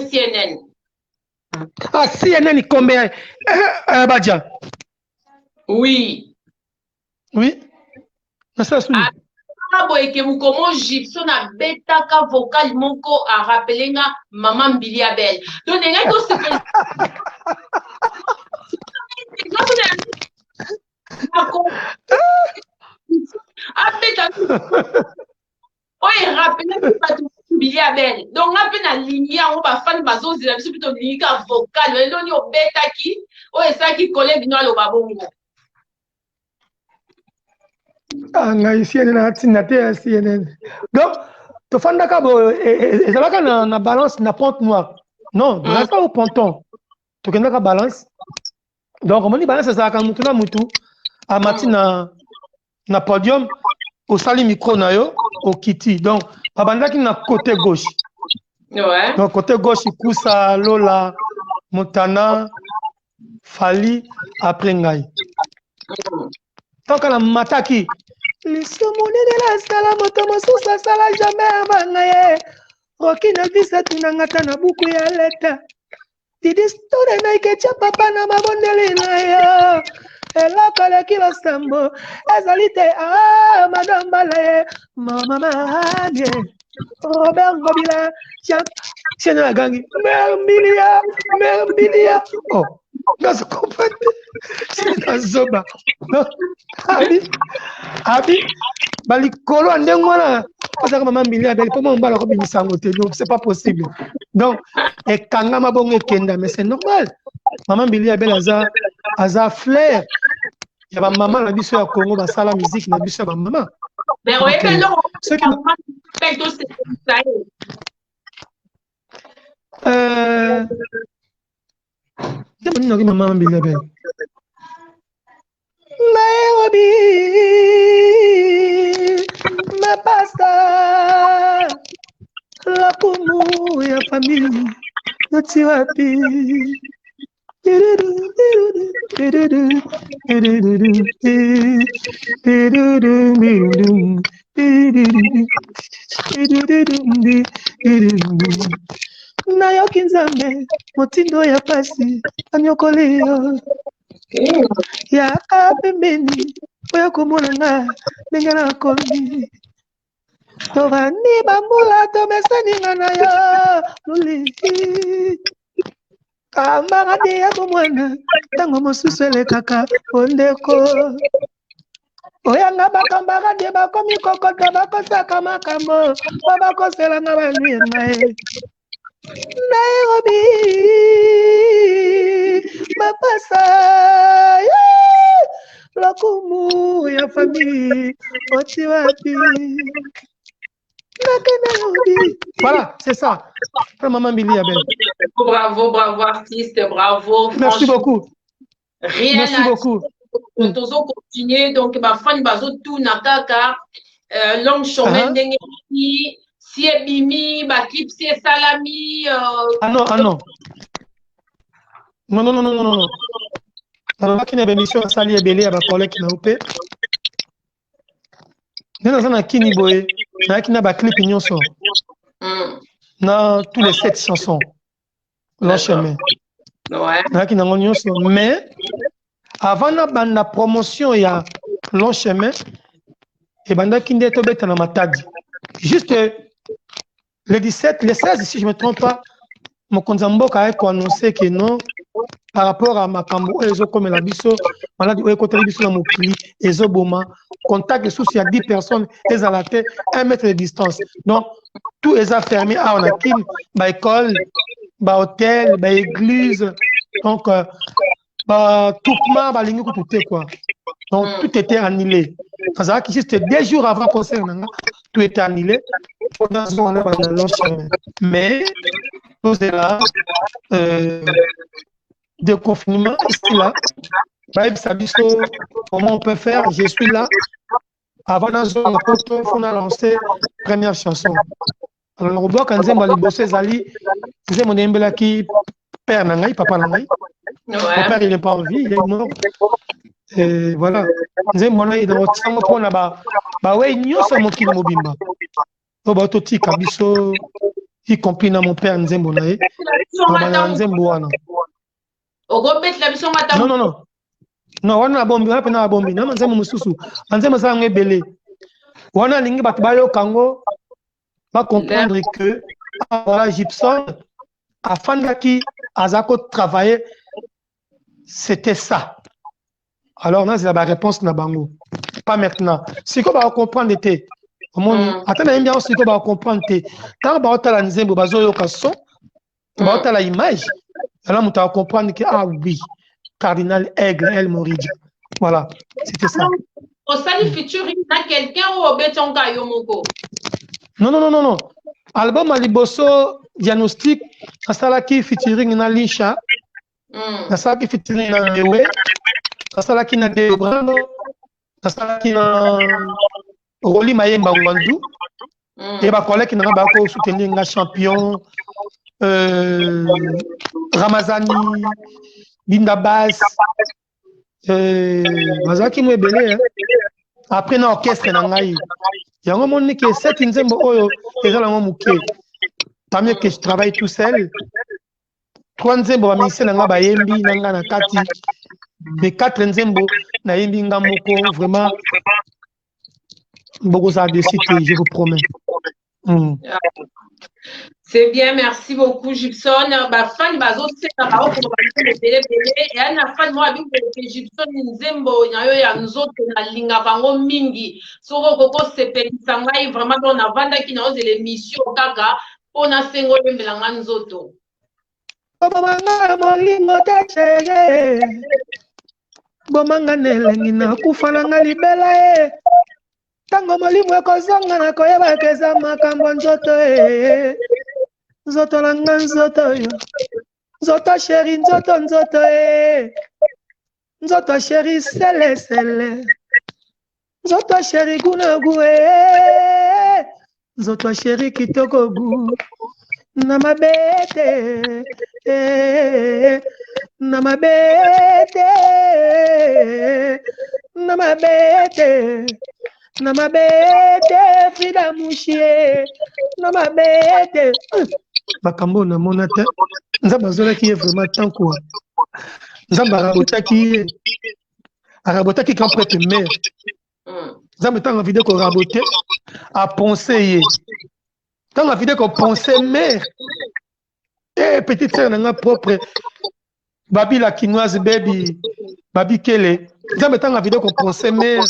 CNN ah CNN combien Badja oui ça c'est boye ke mukomo Gibson a betaka vocal moko a rappeler nga maman Mbili Abel donc nenga ko se oye rappeler pas Mbili Abel donc nga pe na ligne yango ba fan bazo zela biso plutôt ligne ka vocal lelo ni obetaki oye ça qui collègue no alo babongo ngai CNN na tina te CNN donc to fanda ka bo ezalaka na balance na pente noire non donc ça au ponton to kenda ka balance donc on dit balance ezalaka mutu na mutu amati na podium au sali micro na yo au kiti donc babandaki na côté gauche ouais donc côté gauche Kusa Lola Montana Fali après ngai donc la mataki lisomone de la sala moto mosusa sala jamais abangaye roki na visa tunangata na buku ya leta didi story na ikecha papa na mabondeli na yo elaka le kilo sambo ezalite madame balaye mama mabie Robert Ngobila chien la gangi Merbilia oh Gazo comprendre c'est zoba non abi bali kolo ndengwana parce que maman Mbili Abel pour moi on va la robinisa ngote donc c'est pas possible donc et kanga mabongo kenda mais c'est normal maman Mbili Abel aza flair ya ba maman na biso ya Congo ba sala musique na biso ba maman mais ouais que non ce qui c'est maman Mbili Abel Nairobi, ma pasta, lokumu ya famille oti wapi nayoki nzambe motindo ya pasi anyokoli yo ya pembeni oyo komona nga ndenge nakomi tobani bambula tomesaninga na yo luli kambanga te ya bomwana ntango mosusu elekaka ondeko oyanga bakambaka te bakomi kokota bakosaka makambo po bakoselanga baluyenga ye Nairobi mapasa lokumu ya famille oti wapi Nairobi. Voilà, c'est ça. Maman Billy Abel. Bravo, bravo artiste, bravo. Merci beaucoup. Rien Merci beaucoup. Nous allons continuer. Donc, ma fan bazo tout nakaka long chemin d'engagement. Si est bimi, ba clip si est salami. Ah non, ah non. Non, non, non, non, non, non. Alors, qui n'a pas émission à Sali et Belé à ma collègue qui n'a pas. Nous avons un kini boé. Nous avons un clip ignon son. Dans tous les 7 chansons. Long chemin. Ouais. Nous avons un ignon son. Mais, avant la promotion, il y a long chemin. Et banda qui n'est pas dans ma tag. Juste le 17, le 16, si je ne me trompe pas, mon Konzambo a annoncé que non, par rapport à ma cambo, ils ont comme la biso, malade, ils ont côté biso dans mon cli, ils ont boma, contact les soucis à 10 personnes, ils ont la tête, 1 mètre de distance. Donc, tout est fermé à on a qui, bah école, bah hôtel, bah église, donc, tout le monde, tout est quoi. Donc, tout était annulé. Parce que juste 2 jours avant le concert, tout était annulé. Mais, nous sommes là, de confinement, ici là. Comment on peut faire? Je suis là. Avant la zone, on a lancé la première chanson. Alors, on voit quand on a bossé Zali, c'est mon embella qui père Nangaï, papa Nangaï. Mon père, il n'est pas en vie, il est mort. Et voilà. Nzembo mona ida otiango pona ba we nyonso mokili mobimba. To ba to tika biso y compris na mon père Nzembo na ye. Ba Nzembo wana. Ogobet la biso mata. Non non non. Non wana bombi wana pena bombi na Nzembo mususu. Nzembo sa ngebele. Wana lingi bat ba yo kango va comprendre que voilà Gibson afin qui azako travailler c'était ça. Alors, là, c'est la réponse na bango. Pas maintenant. Si on va comprendre, attendez bien, si on va comprendre, quand on va la nzembo, on va la image, alors on va comprendre que, ah oui, Cardinal Aigle, El Moridja. Voilà, c'était ça. Au sali featuring, na quelqu'un ou au betonga yomoko? Non, non, non, non, non. Album Aliboso Diagnostic, ça là qui featuring na Lisha, ça qui featuring na Ewe. Ça qui n'a de Brando, ça qui n'a Roli Mayemba Ouandou, et ma collègue qui n'a pas soutenu un champion, Ramazani, Binda Bass, Mazaki Mwebele. Après, dans l'orchestre, il y a un moment qui est 7 Nzembo Oyo, et là, on mouké. Tant mieux que je travaille tout seul. 3 Nzembo, je suis Bayembi, Nanga Kati. Les 4 Nzembo, Naïmbi Ngamoko, vraiment, beaucoup ça de citer, je vous promets. C'est bien, merci beaucoup, Gibson. Fan bazo c'est na bao pour le télé et ana fan moi avec Gibson Nzembo nyayo ya nzoto na linga bango mingi. Soko koko sepelisa ngai vraiment on a vanda ki na ose l'émission kaka pona sengo lembelanga nzoto. Bomanga molimo tachege. Bomanga nelengi na kufalanga libela e. Tango molimo ekozonga na koyeba keza makambo nzoto e. Nzoto langa nzoto yo. Nzoto chéri nzoto nzoto e. Nzoto chéri sele sele. Nzoto chéri guna gue. Nzoto chéri kitoko gu. Na mabete. Na mabete. Na mabete. Na mabete. Frida Mouchier. Na mabete. Bakambo na monate. Nzamba azolaki ye vraiment tant quoi. Nzamba arabotaki grand prêtre mère. Nzamba tanga vidéo ko raboter a penser. Tanga vidéo ko penser mère. Et petite sœur nanga propre babi la quinoise babi kele. Nzamba tanga vidéo ko penser mère.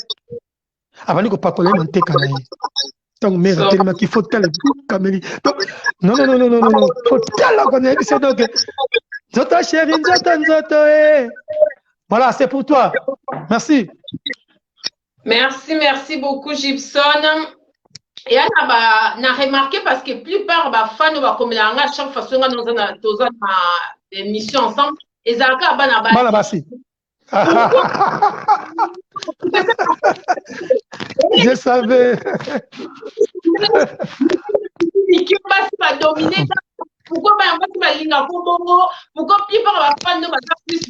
Avant ko pakoler manteka na ye. Tant mère tellement qu'il faut tellement Camélie. Non. Faut tellement qu'on ait c'est donc Nzoto chéri, Nzoto, Voilà, c'est pour toi. Merci. Merci beaucoup, Gibson. Et on a remarqué parce que plupart des fans vont comme la chaque fois qu'on a dans émission ensemble, et ça a Banabasi. Je savais. Qui va dominer. Pourquoi tu vas lire pourquoi plupart des fans ne vont plus.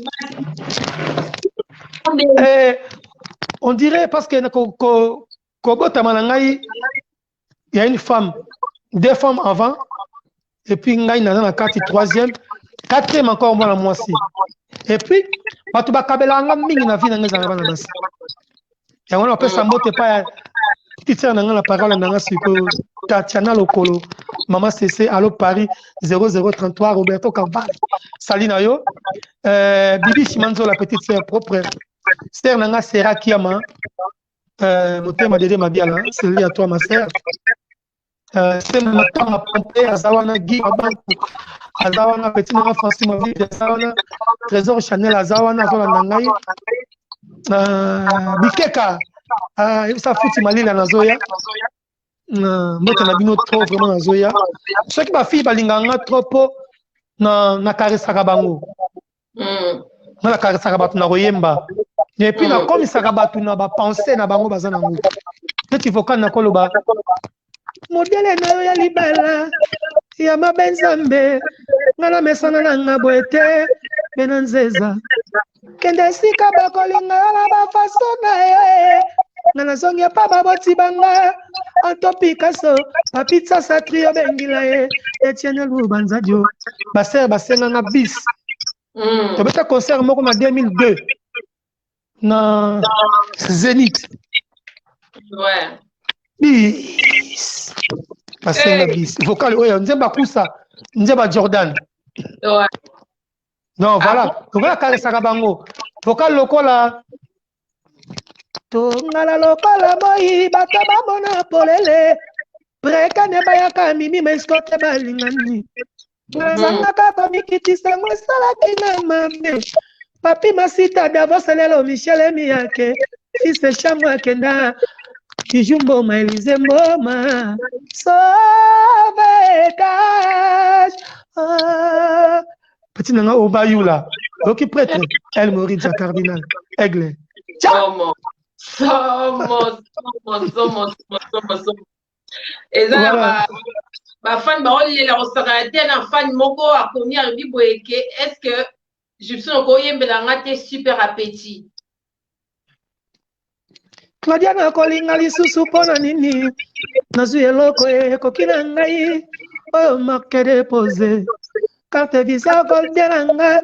On dirait parce que il y a une femme, deux femmes avant, et puis il y a une troisième, quatrième encore moi la moitié. Et puis, tu vas kabelanga mingi na vie na ngeza na basi. Et on appelle ça mot pas petite sœur na la parole na siko Tatiana Lokolo. Maman CC allo Paris 0033 Roberto Campbell. Salina yo. Bibi Chimanzo la petite sœur propre. Sœur nanga Sera Kiama. Motema dede mabiala, c'est lui à toi ma sœur. C'est matin à pomper Azawana Guy Abanku. Azawana petit nanga Francis Mavi Azawana Trésor Chanel Azawana Zola Nangai. Bikeka. Ça fout Malila Nazoya. Moi na bino trop vraiment Nazoya. Ce qui ma fille balinganga trop na karisaka bango. Na karisaka batu na royemba. Et puis na komisaka batu na ba penser na bango bazana ngo. Peut-être il faut quand na koloba. Modele na yo ya libala ya mabenzambe ngana mesana na ngaboete benanzeza kende sika bakolinga na bafaso na yo ngana zonge pa baboti banga Anto Picasso papitsa satrio bengila ye Etienne Lubanzadio baser basenga na bis to beta concert moko na 2002 na Zénith ouais bis basenga bis vocal oyo nzemba kusa nzemba Jordan ouais non voilà voilà karesaka bango vocal lokola tongala lokola boyi bato bamona polele preka ne bayaka mimi meskote balingani nazangaka komikitisango esalaki na mabe papi masita Davos lelo Michel Emiyake fils chambo akenda kijumbo maelize mboma sauvetage petit nanga obayula oki prêtre El Moridja cardinal aigle Somos. Et ça, ma fan, la fan moko a connu un biboeke. Est-ce que je suis encore un super appétit? Claudia na kolinga lisusu pona nini nazwi eloko ekokina ngai oyo marque déposé carte visa goldenanga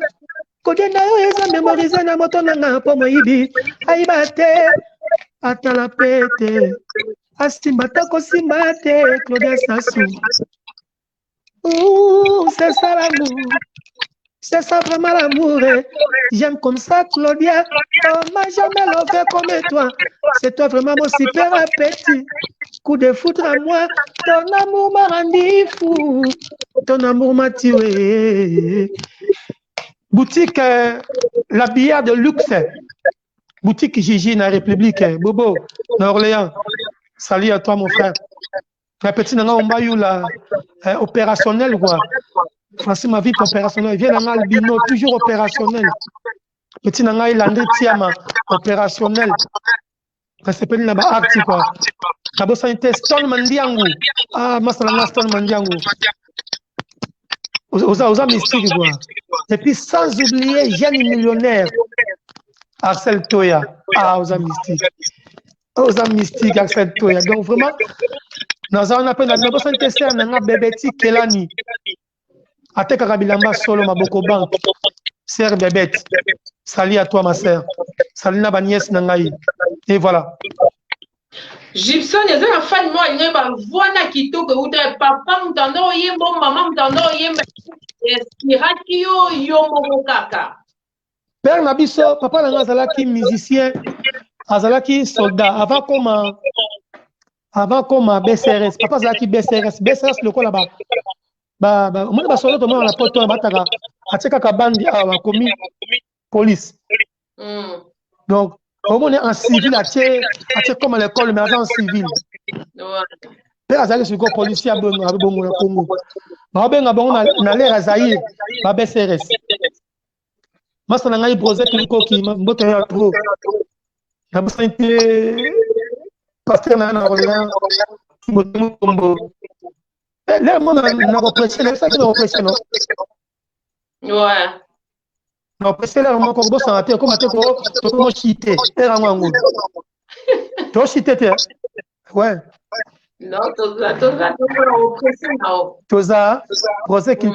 kodenda yo eza mémorise na moto nanga po moyibi ayiba te atala pete asimba ta kosimba te Claudia Sassou c'est ça l'amour. C'est ça vraiment l'amour. J'aime comme ça, Claudia. On m'a jamais levé comme toi. C'est toi vraiment mon super appétit. Coup de foudre à moi. Ton amour m'a rendu fou. Ton amour m'a tué. Boutique l'habillard de luxe. Boutique Gigi dans la République. Bobo, dans Orléans. Salut à toi, mon frère. La petite nana Ombayou, la opérationnelle, quoi. Francis ma vie opérationnelle, vient dans albino, toujours opérationnel. Petit nana Landry Tiama, opérationnel. sepeli na ba acti quoi na bosa inte Stone Mandiango masala nga Stone Mandiango oza mystique quoi et puis sans oublier jeune millionnaire Axel Toya oza mystique Axel Toya donc vraiment naza on appelle na bosa inte ser na nga Bebeti Kelani atekaka bilamba solo maboko banque Sœur Bébête, salut à toi ma sœur. Salut na nièce nangai. Et voilà. Gibson, il y a un fan moi, il y a un voix qui toque ou de papa m'tando yembo, maman m'tando yembo. Espiratio yomo kaka. Père Nabiso, papa nanga azalaki musicien, azalaki soldat avant comme BCRS. Papa azalaki BCRS le quoi là-bas. Moi ba solo to moi la poto bataka ateka ka bandi commis police. Donc on est en civil atie comme à l'école mais en civil. Père azalaki sur policier à bongo na Congo. Ba benga bongo na l'air Zaïre ba BCRS. Masa na ngai brosé kiliko ki mboto ya pro. Na bosante pasteur na Orléans mboto kombo. Là, moi, on a repressé, ça qui nous repressé, non? Ouais. On a repressé là, on a encore bossé en terre, comme à terre, comment chiter, terre en angle. Tu as chité, ouais. Non, tu as repressé, non. Tu as repressé qui,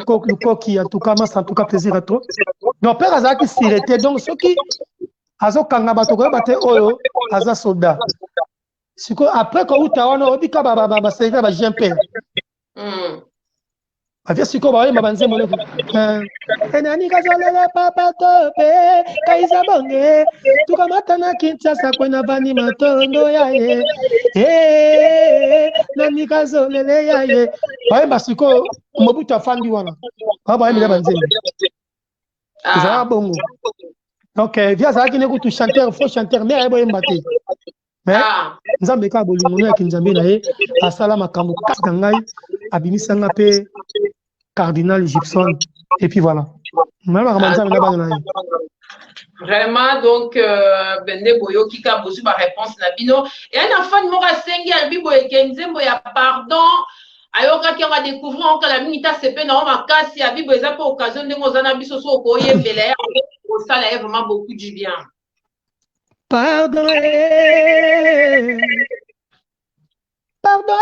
en tout cas, en tout cas, plaisir à toi. Non, père Azak qui s'y était, donc ceux qui, Azo Kangabato, Bate Oyo, Aza Soldat. Après, quand tu as un dit que c'est un GMP. Avia siko ba yemba banze mole enani kazolela papa tope kaiza bonge tukamata na Kinshasa kwena vani matondo yaye nani kazolele yaye ba yemba siko Mobutu afandi wana ba yemba banze za bongo donc via za kine kutu chanteur faux chanteur mais ba yemba te mais nzambe ka bolingo ya kinzambe na ye asala makambo kaka ngai abimisanga pe Cardinal Gibson et puis voilà. Vraiment donc bende boyo kika bosu ba réponse na bino et un enfant mo rasengi albi boye kenzembo ya pardon ayoka ki on va découvrir on la minita sepe na makasi abi boza pour occasion de ngozana biso so ko yembele ya ça là vraiment beaucoup du bien. Pardon. Pardon.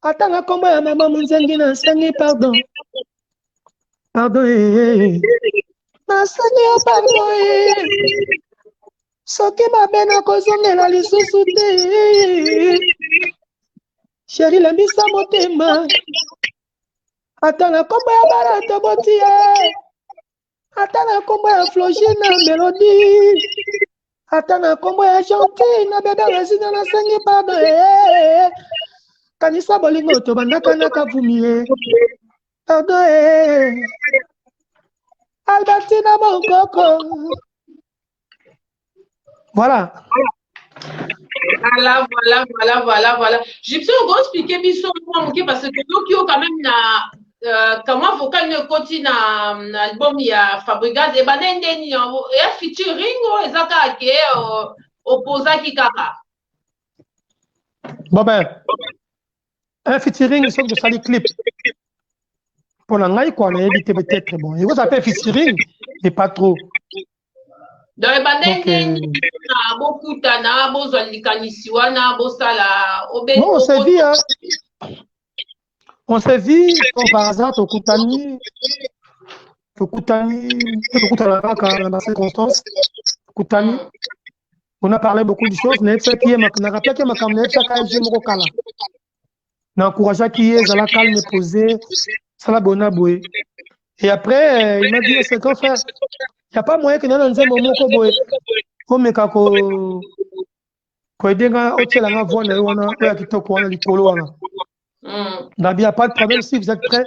Atanga kombo ya mama munzengi na sangi pardon. Pardon. Na sangi pardon. Soki mabe na kozongela lisusu te. Chéri la misa motema. Atanga kombo ya barato botie. Atanga kombo ya Flogina Melody. Atanga kombo ya Gentil na bebe resina na sangi pardon. Kanisa bolingo to bandaka na kavumie. Pardon. Albertina Mokoko. Voilà. Voilà. Gibson, on va expliquer biso parce que nous quand même comment vocal ne continue na album ya Fabregas et banendeni ya featuring ezaka ke opposa ki kaka. Bon ben un featuring sur de sali clip. Pour la ngai quoi, on a évité peut-être bon. Il vous appelle featuring et pas trop. Donc banendeni na bokutana bozalikanisiwa na bosala obe. Non, on s'est vu hein. On s'est vu comme par hasard au Koutani, dans la circonstance. Koutani, on a parlé beaucoup de choses. Mais fait qui est ma rappelé que ma caméra chaque jour me recala. N'a encouragé qui est à la calme posée, ça la bonne aboué. Et après il m'a dit c'est quoi faire. Il y a pas moyen que nous dans moment ko boy. Ko meka ko aider au tela na voix na wana ya kitoko wana likolo wana. Il n'y a pas de problème si vous êtes prêts.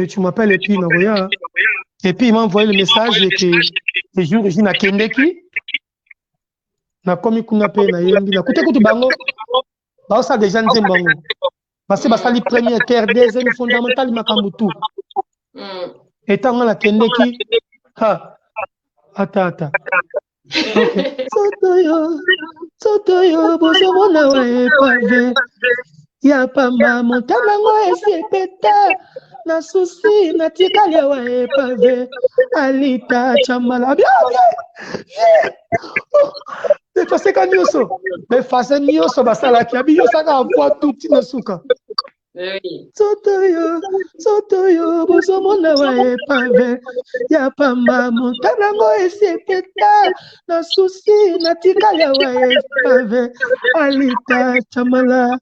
Tu m'appelles et puis Nagoya. Et puis il m'a envoyé le message que les jours je na kendeki. Na komi kuna pe na yembi na kutu bango. Ba ça déjà nzembango. Parce que ça li premier terre deuxième fondamental makambutu. Et tant la kendeki ha attends. Ok. Sotoyo, boso mona wa pavé. Ya pamba montana ngo esepeta. Na susi na tikali wa pavé. Alita chamala. Bien, bien. Mais parce que nyoso. Mais face nyoso basala ki abi yo saka avoir tout na suka. Oui. Sotoyo, boso mona wa pavé. Ya pamba montana ngo esepeta. Na susi na tikali wa pavé. Alita chamala.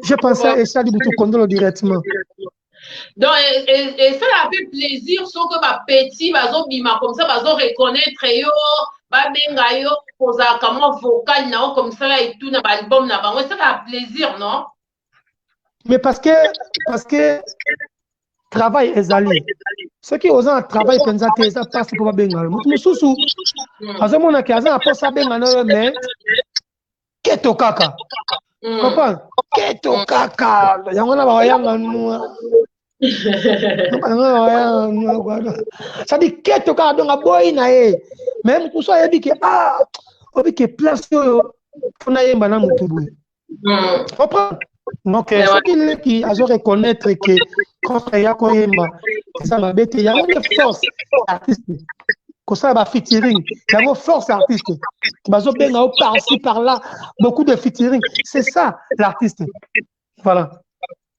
Je pensais à Essa Boutou Kondolo directement. Donc, et ça a fait plaisir, sauf que ma petit, bazo bima comme ça, bazo reconnaître yo, benga yo, posa comment vocal, non, comme ça, et tout, dans l'album, ça a plaisir, non? Mais parce que travail est allé. Ceux qui osent un travail, pensent ça passe pour pas benga. Moutou sousou. Azomona ki azan aposa benga no mais keto kaka. Comprends? Keto kaka. Yangona ba yanga no. Ça dit keto kaka donc boy na e. Même tout ça dit que obi que place yo fona yemba na mutubu. Comprends? Donc ce qui a reconnaître que quand il y a quoi yemba ça m'a bête il y a une force artistique. Comme ça va featuring, il y a une force artistique. Bazo benga par-ci par-là, beaucoup de featuring. C'est ça l'artiste. Voilà.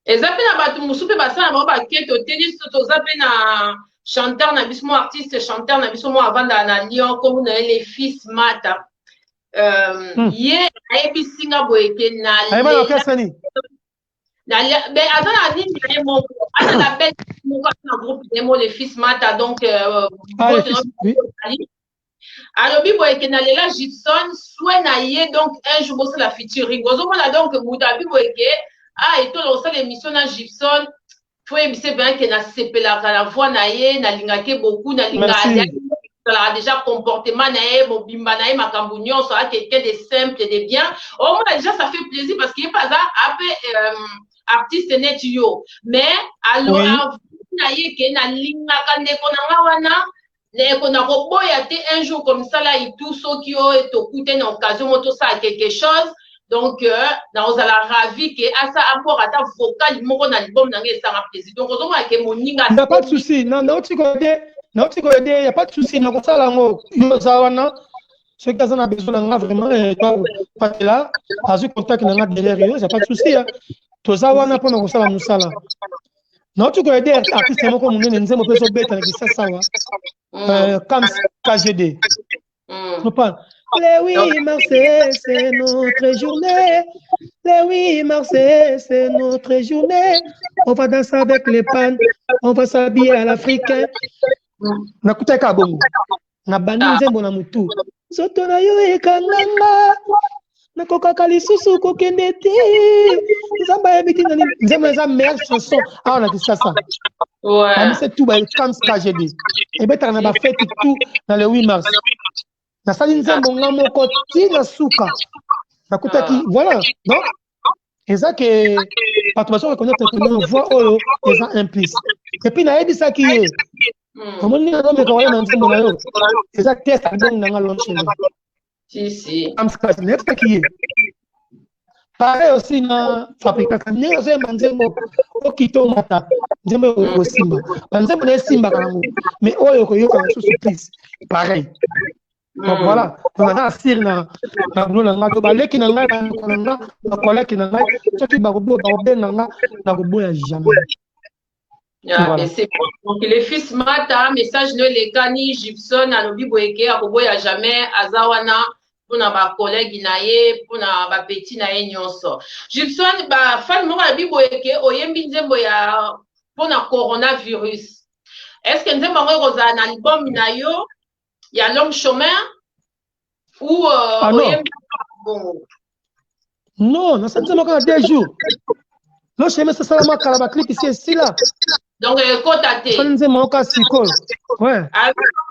Et ça fait na batu musupe basana ba keto tennis to ça fait na chanteur na bismo artiste chanteur na bismo avant na Lyon comme les fils mata. Ye aibi singa boyeke na le kesani. Ben azana ni mo azana belle mo na groupe demo les fils mata donc alors bibo eke na lela Gibson soit na ye donc un jour bossa la featuring ozo mona donc muta bibo eke et to lo sa l'émission na Gibson faut ebise bien que na sepelaka la voix na ye na lingake beaucoup na lingaka a déjà comportement nae mon bimba nae makambo nyonso a quelqu'un de simple de bien au moins déjà ça fait plaisir parce qu'il est pas après artiste net yo mais alors na ye ke na lingaka ndeko na wana ndeko na koboya te un jour comme ça là et tout ceux qui ont écouté une occasion moto ça quelque chose donc dans la ravi que à ça apport à ta vocal moko na album na nge ça plaisir donc on va que moninga n'a pas de souci non tu connais non, tu connais, il n'y a pas de souci. Non, ça, là, ceux qui ont besoin, vraiment, toi, là, à ce contact, il n'y a derrière, il n'y a pas de souci. Tout ça, on a pas de ça, là. Non, tu connais des artistes, comme on dit, nous sommes peu bêtes, ça, comme KGD. Le 8 mars, c'est notre journée. Le 8 mars, c'est notre journée. On va danser avec les pannes, on va s'habiller à l'africain. Nakuta kabongo na bani nzembo na mutu soto na yo ekanganga nakoka lisusu kokende te nzamba ya biti nani nzembo eza meilleure chanson awa na kisasa ouais c'est tout ba comme KGD et betaka na ba fête tout dans le 8 mars na sali nzembo nga moko ti na suka nakuta ki voilà donc eza que bato baso reconnaître que na voix oyo eza implice et puis na yebisa ki ye comment on a nommé quand on a entendu là c'est ça test à donner dans l'autre si comme ça c'est n'est-ce qui est pareil aussi na fabrica kamne aussi manzemo okito mata nzembo o simba nzembo na simba kango mais oyo ko yoka surprise pareil donc voilà on a assir na bulo na ngato baleki na ngai na koleki na ngai soki ba kubo ba benanga na kubo ya jamais. Voilà. Donc les fils mata message ne les kani Gibson alobi boyeke akoboya jamais azawana pona ba collègue naye pona ba petit naye nyonso Gibson ba fan mo alobi boyeke oyembi nzembo ya pona coronavirus est-ce que nzembo ngo roza na album na yo ya Long Chemin ou oyembi bon non na nzembo ka 2 jours Long Chemin c'est seulement kalaba clip ici là. Donc, côté ouais.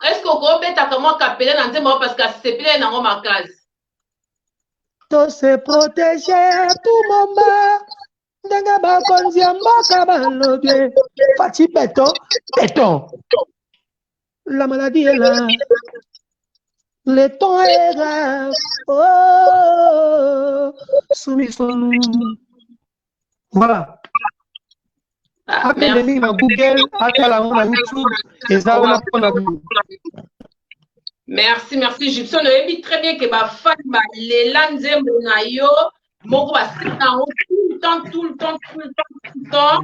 Est-ce qu'on peut mettre comment capeler dans un parce que c'est plein dans ma case. To se protéger à tout moment. Ndanga ba konzi ambaka ba lobie. Fati béton. La maladie est là. Le temps est grave. Oh, soumettons-nous. Voilà. Merci. Google, à YouTube, et ça, on a Merci, merci. Gibson, on a dit très bien que ma femme, les lanzes, mon aïe, mon roi, c'est tout le temps.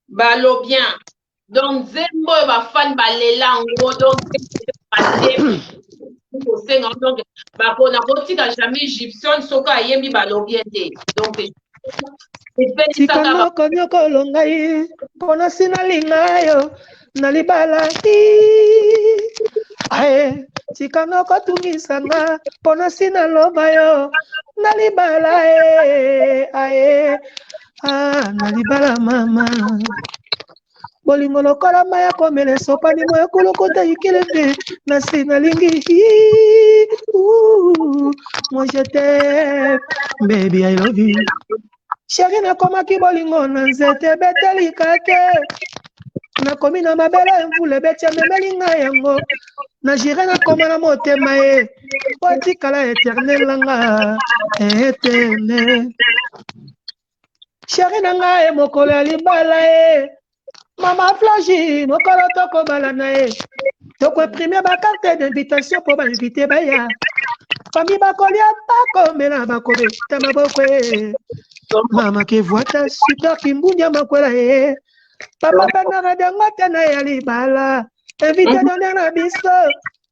Bah, l'eau bien. Donc, Zembo, ma femme, les langues, donc, donc, bah, on a retiré à jamais Gibson, soka, yemi, bah, l'eau bien. Donc, tikano konyoko longai pona sina lingayo nalibala ae tikano kotungisanga pona sina lobayo nalibala ae nalibala mama bolingo lokola maya komela sopani moya kolokota ikelepe nasi nalingi moi je t'aime baby I love you. Chéri nakomaki bolingo na nzete beteli kake nakomi na mabele mvula betia memeli ngai yango na jire nakoma na motema ye po etikala eternel nanga eternel chéri na ngai mokolo ya libala ye mama flashi mokolo tokobala na ye tokoimprime bakarte d'invitation mpo bainvite baya fami bakolia bakomela bakobeta maboko ye mama kevuata super kimbunya makwela ye papa penaka dango te na ya libala invité d'honneur na biso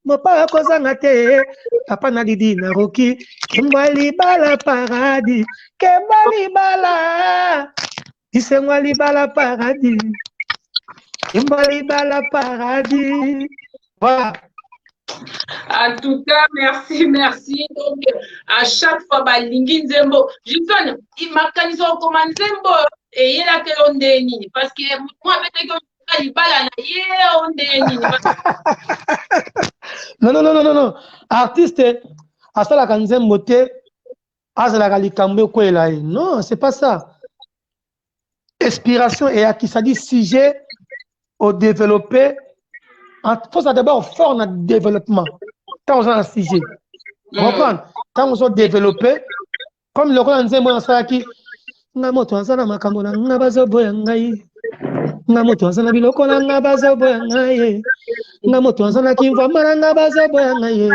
mopa kozanga te papa na didi na roki kemba libala paradis kemba libala isengwa libala paradis kemba libala paradis voilà. En tout cas, merci. Donc, à chaque fois, Balingi Nzembo, Gibson, il m'a dit comment Nzembo, et il a que l'on déni. Parce que moi, avec il parle on déni. Non. Artiste, à ça, la Nzembo, non, c'est pas ça. Inspiration et à qui ça dit sujet au développé. Il faut d'abord fort dans le développement. Quand on a un sujet. Vous comprenez? Quand on a développé, comme le roi Nzembo en Saraki, Namoto Azana Makamona, Nabazo Boyangai, Namoto Azana Bilokona, Nabazo Boyangai, Namoto Azana Kimvamana, Nabazo Boyangai,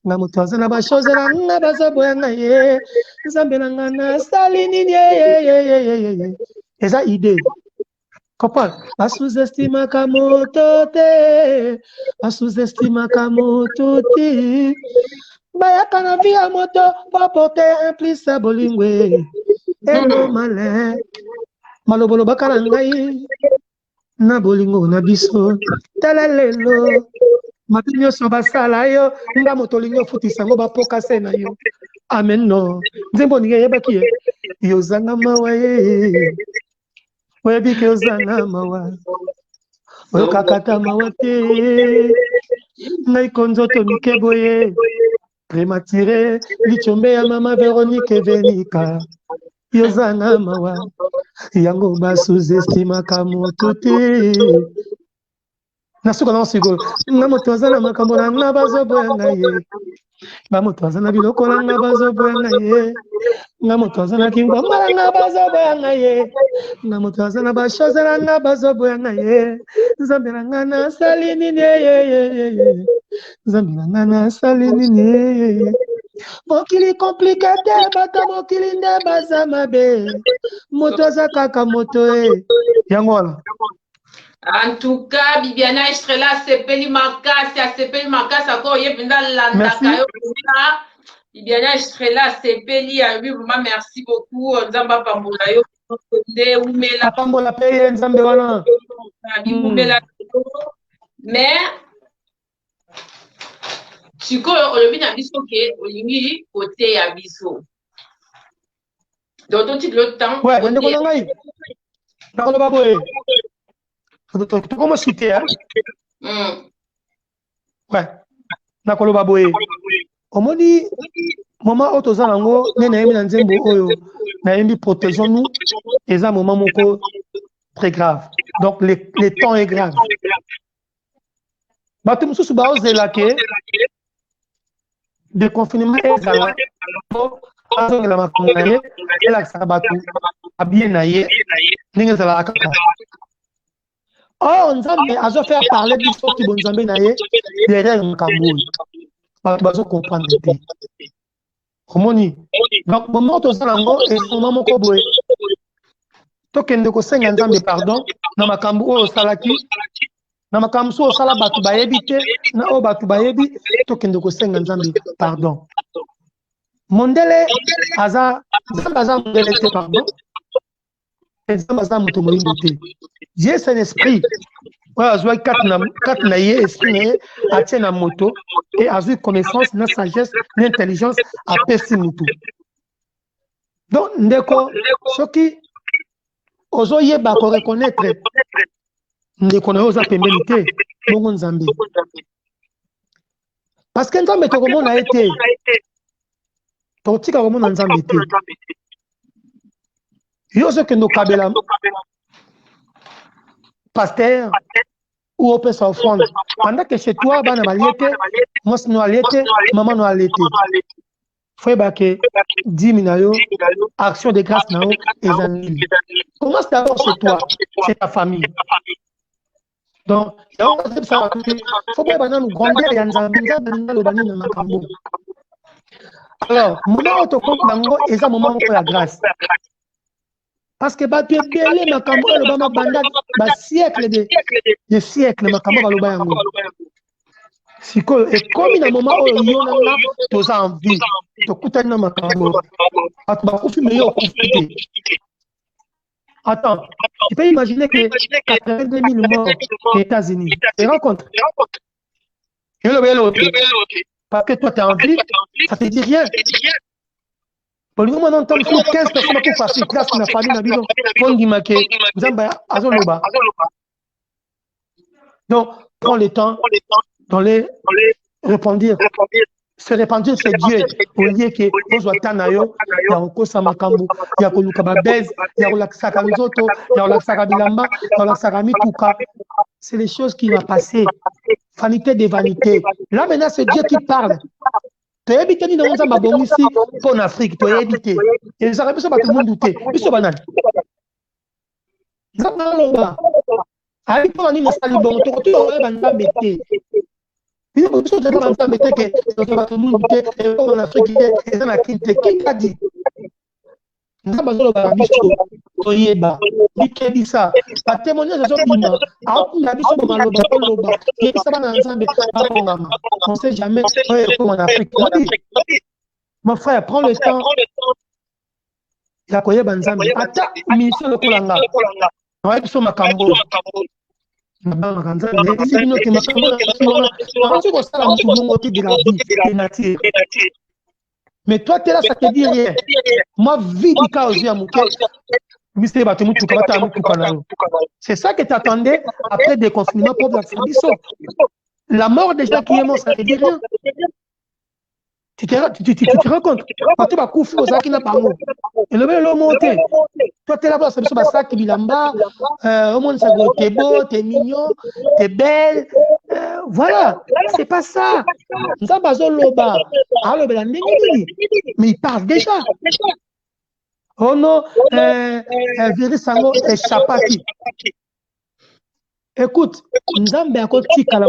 Namoto Azana Bashozana, Nabazo Boyangai, Zambelangana, Stalini, et ça, idée. Comprends? A sous-estima Kamoto te, a sous-estima Kamoto te. Bayaka na via moto, pour porter un plus à bolingwe. Eno malin, malobolo bakala ngai, na bolingo na biso, talalelo. Matinyo so basala yo, nga moto lingo futisa ngo bapoka se na yo. Amen no. Nzembo ninge yebaki yo zanga mawaye. Webi ke ozanga mawa oyo kakata mawa te ngai konzoto mike boye prématuré lichombe ya mama Véronique Venika yozanga mawa yango basuzestimaka moto te nasuka na osiko nga moto aza na makambo na nga bazoboya ngai ye bamoto aza na biloko na nga bazoboya ngai ye nga moto aza na kingwamba na nga bazoboya ngai ye nga moto aza na bashoze na nga bazoboya ngai ye nzambe na nga nasali nini ye nzambe na nga nasali nini mokili komplike te bato mokili nde baza mabe moto aza kaka moto ye yango wana. En tout cas, Bibiana Estrella, Sepeli Makasi, Sepeli Makasi, encore Yependa Landaka. Bibiana Estrella, Sepeli, oui, vraiment, merci beaucoup. Nzamba Pambola, yo, Oumela. Pambola paye, Nzambe wana. Mais, Chiko, Olobi na biso ke, Olingi, côté ya biso. Donc, tout le temps. Ouais, on est content, ngai. Nakolo baboye. Comment citer, hein? Ouais, nakolo baboye. Omoni, moment où tous anango, n'ayemi na nzembo oyo, n'ayemi protégeons-nous, et ça moment moko très grave. Donc le temps est grave. bato mosusu baozela ke déconfinement ezala po azongela makambo na ye elakisaka bato abie na ye ndenge ezalaka kaka. Or nzambe azofaire parler biso ti bonzambe na ye derrière makambo oyo bato bazocomprendre te. Omoni donc moment toza nango esoma moko boye tokende kosenga nzambe pardon na makambo oyo osalaki na makambo so osala bato bayebi te na oyo bato bayebi tokende kosenga nzambe pardon. Mondele aza nzambe aza mondele te pardon nzambe aza moto moyindo te. Dieu c'est un esprit oyo azwaki kati na ye esprit na ye atie na moto e azwi connaissance na sagesse na intelligence apesi motu. Donc ndeko soki ozoyeba koreconnaître ndeko na yo oza pembeni te bongo nzambe parce que nzambe tokomona ye te tokotika komona nzambe te. Yo ozokende okabela pasteur ou opesa offrande pendant que chez toi bana balie te mwasi no alie te mama no alie te foyeba ke dimi na yo action de grâce na yo eza nini. Commence d'abord chez toi, chez ta famille. Donc faut pas bana nous gronder ya nzambe nzambe lo bani na makambo. Alors moment autocompte nango eza moment moko ya grâce parce que bato ebele makambo oyo bama banda ba siècle de siècle makambo baloba yango sikoyo ekomi na moment oyo yo nanga toza en vie tokutani na makambo bato bakufi me yo okufi te. Attends, tu peux imaginer que 82 000 morts aux États-Unis te rencontres parce que toi tu es en vie, ça te dit rien. Pour le moment, on entend 15 personnes pour passer classe dans la famille na bino pour dire que Nzamba azoloba. Donc prends le temps dans les répondre. Se répandre c'est Dieu au lieu que vous êtes tanayo ya okosa makambo ya koluka babez ya kolakisaka nzoto ya kolakisaka bilamba ya kolakisaka mituka. C'est les choses qui vont passer. Vanité des vanités. Là maintenant c'est Dieu qui parle. Tu as habité dans un bon ici pour l'Afrique, tu as habité. Et les Arabes sont pas tout le monde douté. Ils sont banals. Ils sont banals. Avec toi, on est dans bon, tu aurais banal bêté. Ils sont tous les gens qui bêté que tu vas tout le monde douté. Et pour l'Afrique, ils sont à qui a dit. Nous avons besoin de biso. Toyeba. Bikebi ça. La témoignage de Zobima. Alors qu'on a biso pour maloba, loba. Et ça va dans l'ensemble. On ne sait jamais comment en Afrique. Mon frère, prends le temps. Il y a quoi banzambe. Ata ministre de Kolanga. On va biso makambo. Mais toi, tu es là, ça te dit rien. Moi, vie du cas aux yeux à Mouké, c'est ça que tu attendais après des confinements pour la tradition. La mort des gens qui est mort, ça te dit rien. Tu te rends compte? Quand tu vas couper aux gens qui n'ont pas mort. Et le même l'homme monté. Toi, tu es là, c'est ça qui bilamba. Au monde, ça goûte, t'es beau, t'es mignon, t'es belle. Voilà, c'est pas ça. Nous avons besoin de l'oba. Mais il parle déjà. Oh non, virus sango échappati. Écoute, Nzambe akoti kala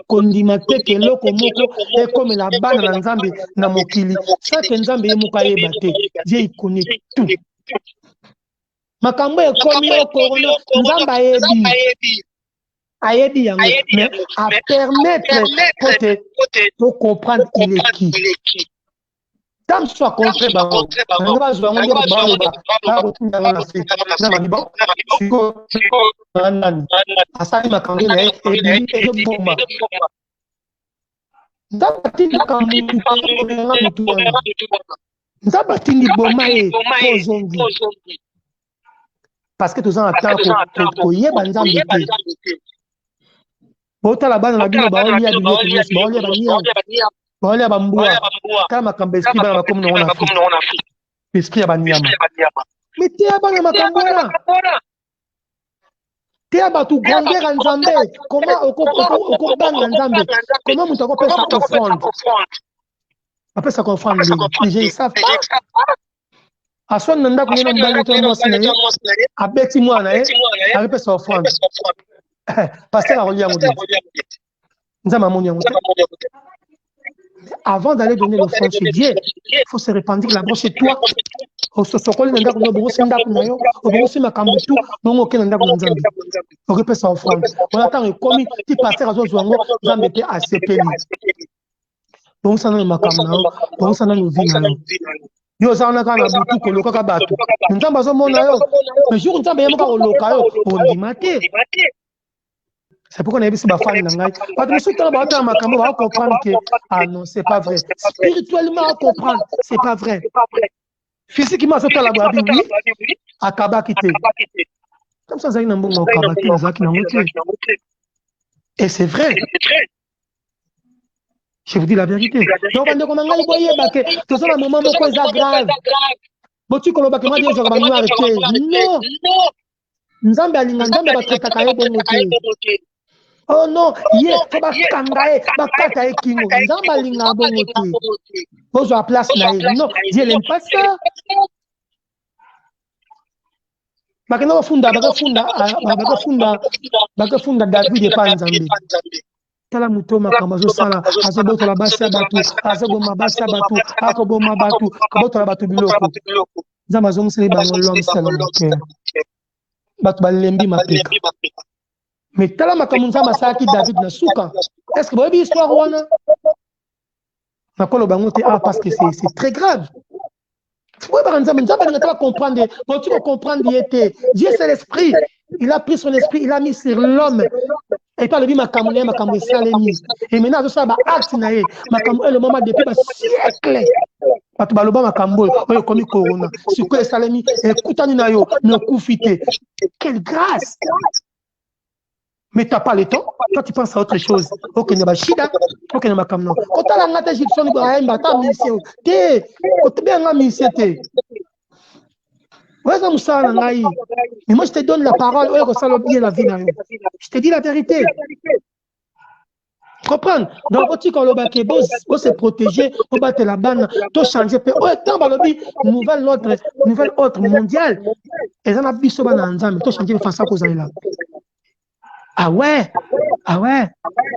kondimate ke loko moko e comme la bana na Nzambe na mokili. Ça que Nzambe yemuka yebate, Dieu il connaît tout. Makambo e komi o corona, Nzambe ayebi yango, mais à permettre pour comprendre il est qui. Tant soit contre bango, on va jouer on va bango, pas retourner dans l'Afrique. Non mais bon, siko nan asali makambo na e bi bomba. Ndabati ni bomba e ozongi. Parce que tous en attend ko yeba Nzambe te. Bota la bana na bino ba oli ya bino ba oli ya baniya. Baolia bambua kama kamba esprit bana makomo na Afrique esprit ya banyama mais te abana makambo na Te batu grandeur en Nzambe. Comment oko banga Nzambe? Comment mutu akopesa offrande? Après ça confrande les gens ils savent pas. Aswan nanda kunena mbali to mwasi na ye. Abeti mwana ye. Akopesa offrande. Pasteur a relié à Modieu. Nzambe amoni yango. Avant d'aller donner l'offrande chez Dieu, il faut se répandre là-bas chez toi. Au sokoli nanda kunena bogosi ndako na yo, bogosi makambo tout, bongo ke nanda kunena Nzambe. Okopesa offrande. On attend komi ti pasteur azo zwango Nzambe pe asepeli. Bon ça na makambo na yo, bon ça na vie na yo. Yo zana kana butu koloka ka batu. Nzambe azo mona yo. Mais jour Nzambe yamba koloka yo, ondimate. C'est pourquoi on a vu ces bafans dans l'aïe. Parce que tout le monde a comprendre que ah non, c'est pas vrai. Spirituellement, à comprendre, c'est pas vrai. Physiquement, c'est la Bible, oui. À Kabakité. Comme ça, ça y est, on et c'est vrai. Je vous dis la vérité. Donc, on a voyé que tout ça, un moment, c'est grave. Bon, tu connais pas que moi, je vais arrêter. Non. Nzambe alinga Nzambe bateka kaye bongote. Oh non, ye faut ba kangaye, ba kataye kingo. Nzambe alinga bongote. Bozo a place na ye. Non, Dieu n'aime pas ça. Bakena funda David et pas Nzambe. Tala mutoma kama zo sala, azoboto la basi abatu, azoboma basi abatu, akoboma batu, koboto la batu biloko. Nzambe azongisi bango l'homme selon le cœur. Batu balembi mapeka. Mais tala makamunza masaki David na suka. Est-ce que vous avez histoire wana? Makolo bango te ah parce que c'est très grave. Vous pouvez par exemple comprendre, bon tu vas comprendre Dieu c'est l'esprit. Il a pris son esprit, il a mis sur l'homme. Et pas le dit makamune makamwe salemi. Et maintenant ça ba acte na ye, makamwe le moment depuis ba siècle. Batu baloba makambo oyo komi corona. Siko salemi ekutani na yo ne kufite. Quelle grâce! Mais tu n'as pas le temps, toi tu penses à autre chose. Ok, il y a Shida, ok, il y a Makamno. Quand tu as la ngata Egyptienne, tu as une mission. Tu es bien en mission. Mais moi je te donne la parole, bien la vie. Je te dis la vérité. Comprendre? Donc, tu quand on se protéger, on battre la banne, tout changer. Nouvelle ordre mondial. Et ça n'a pas besoin d'ensemble, tout changer face à cause de là. Ah ouais,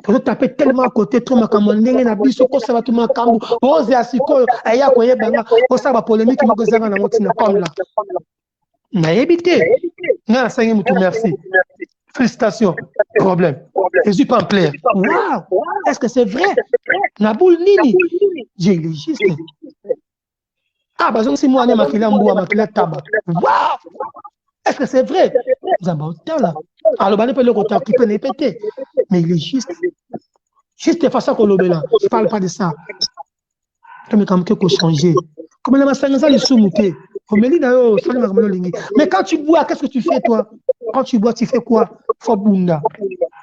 pour taper tellement à côté, trop makamondé, na biso ko ça va tout makambo, ose asiko, aya ko yebanga, ko ça va polémique mo kozanga na motina comme là. Na évité. Na sangi mutu merci. Félicitations. Problème. Jésus pas en plaire. Waouh! Est-ce que c'est vrai? Na boule nini? J'ai le juste. Ah bah c'est moi ma fila mboua ma fila taba. Waouh! Est-ce que c'est vrai? Alors, on peut le qui peut répéter. Mais il est juste. Juste face à Kolobela. Je ne parle pas de ça. Mais quand même, changer. Comme la massage, les sous-moutés. Mais quand tu bois, qu'est-ce que tu fais, toi? Quand tu bois, tu fais quoi? Faut bunda.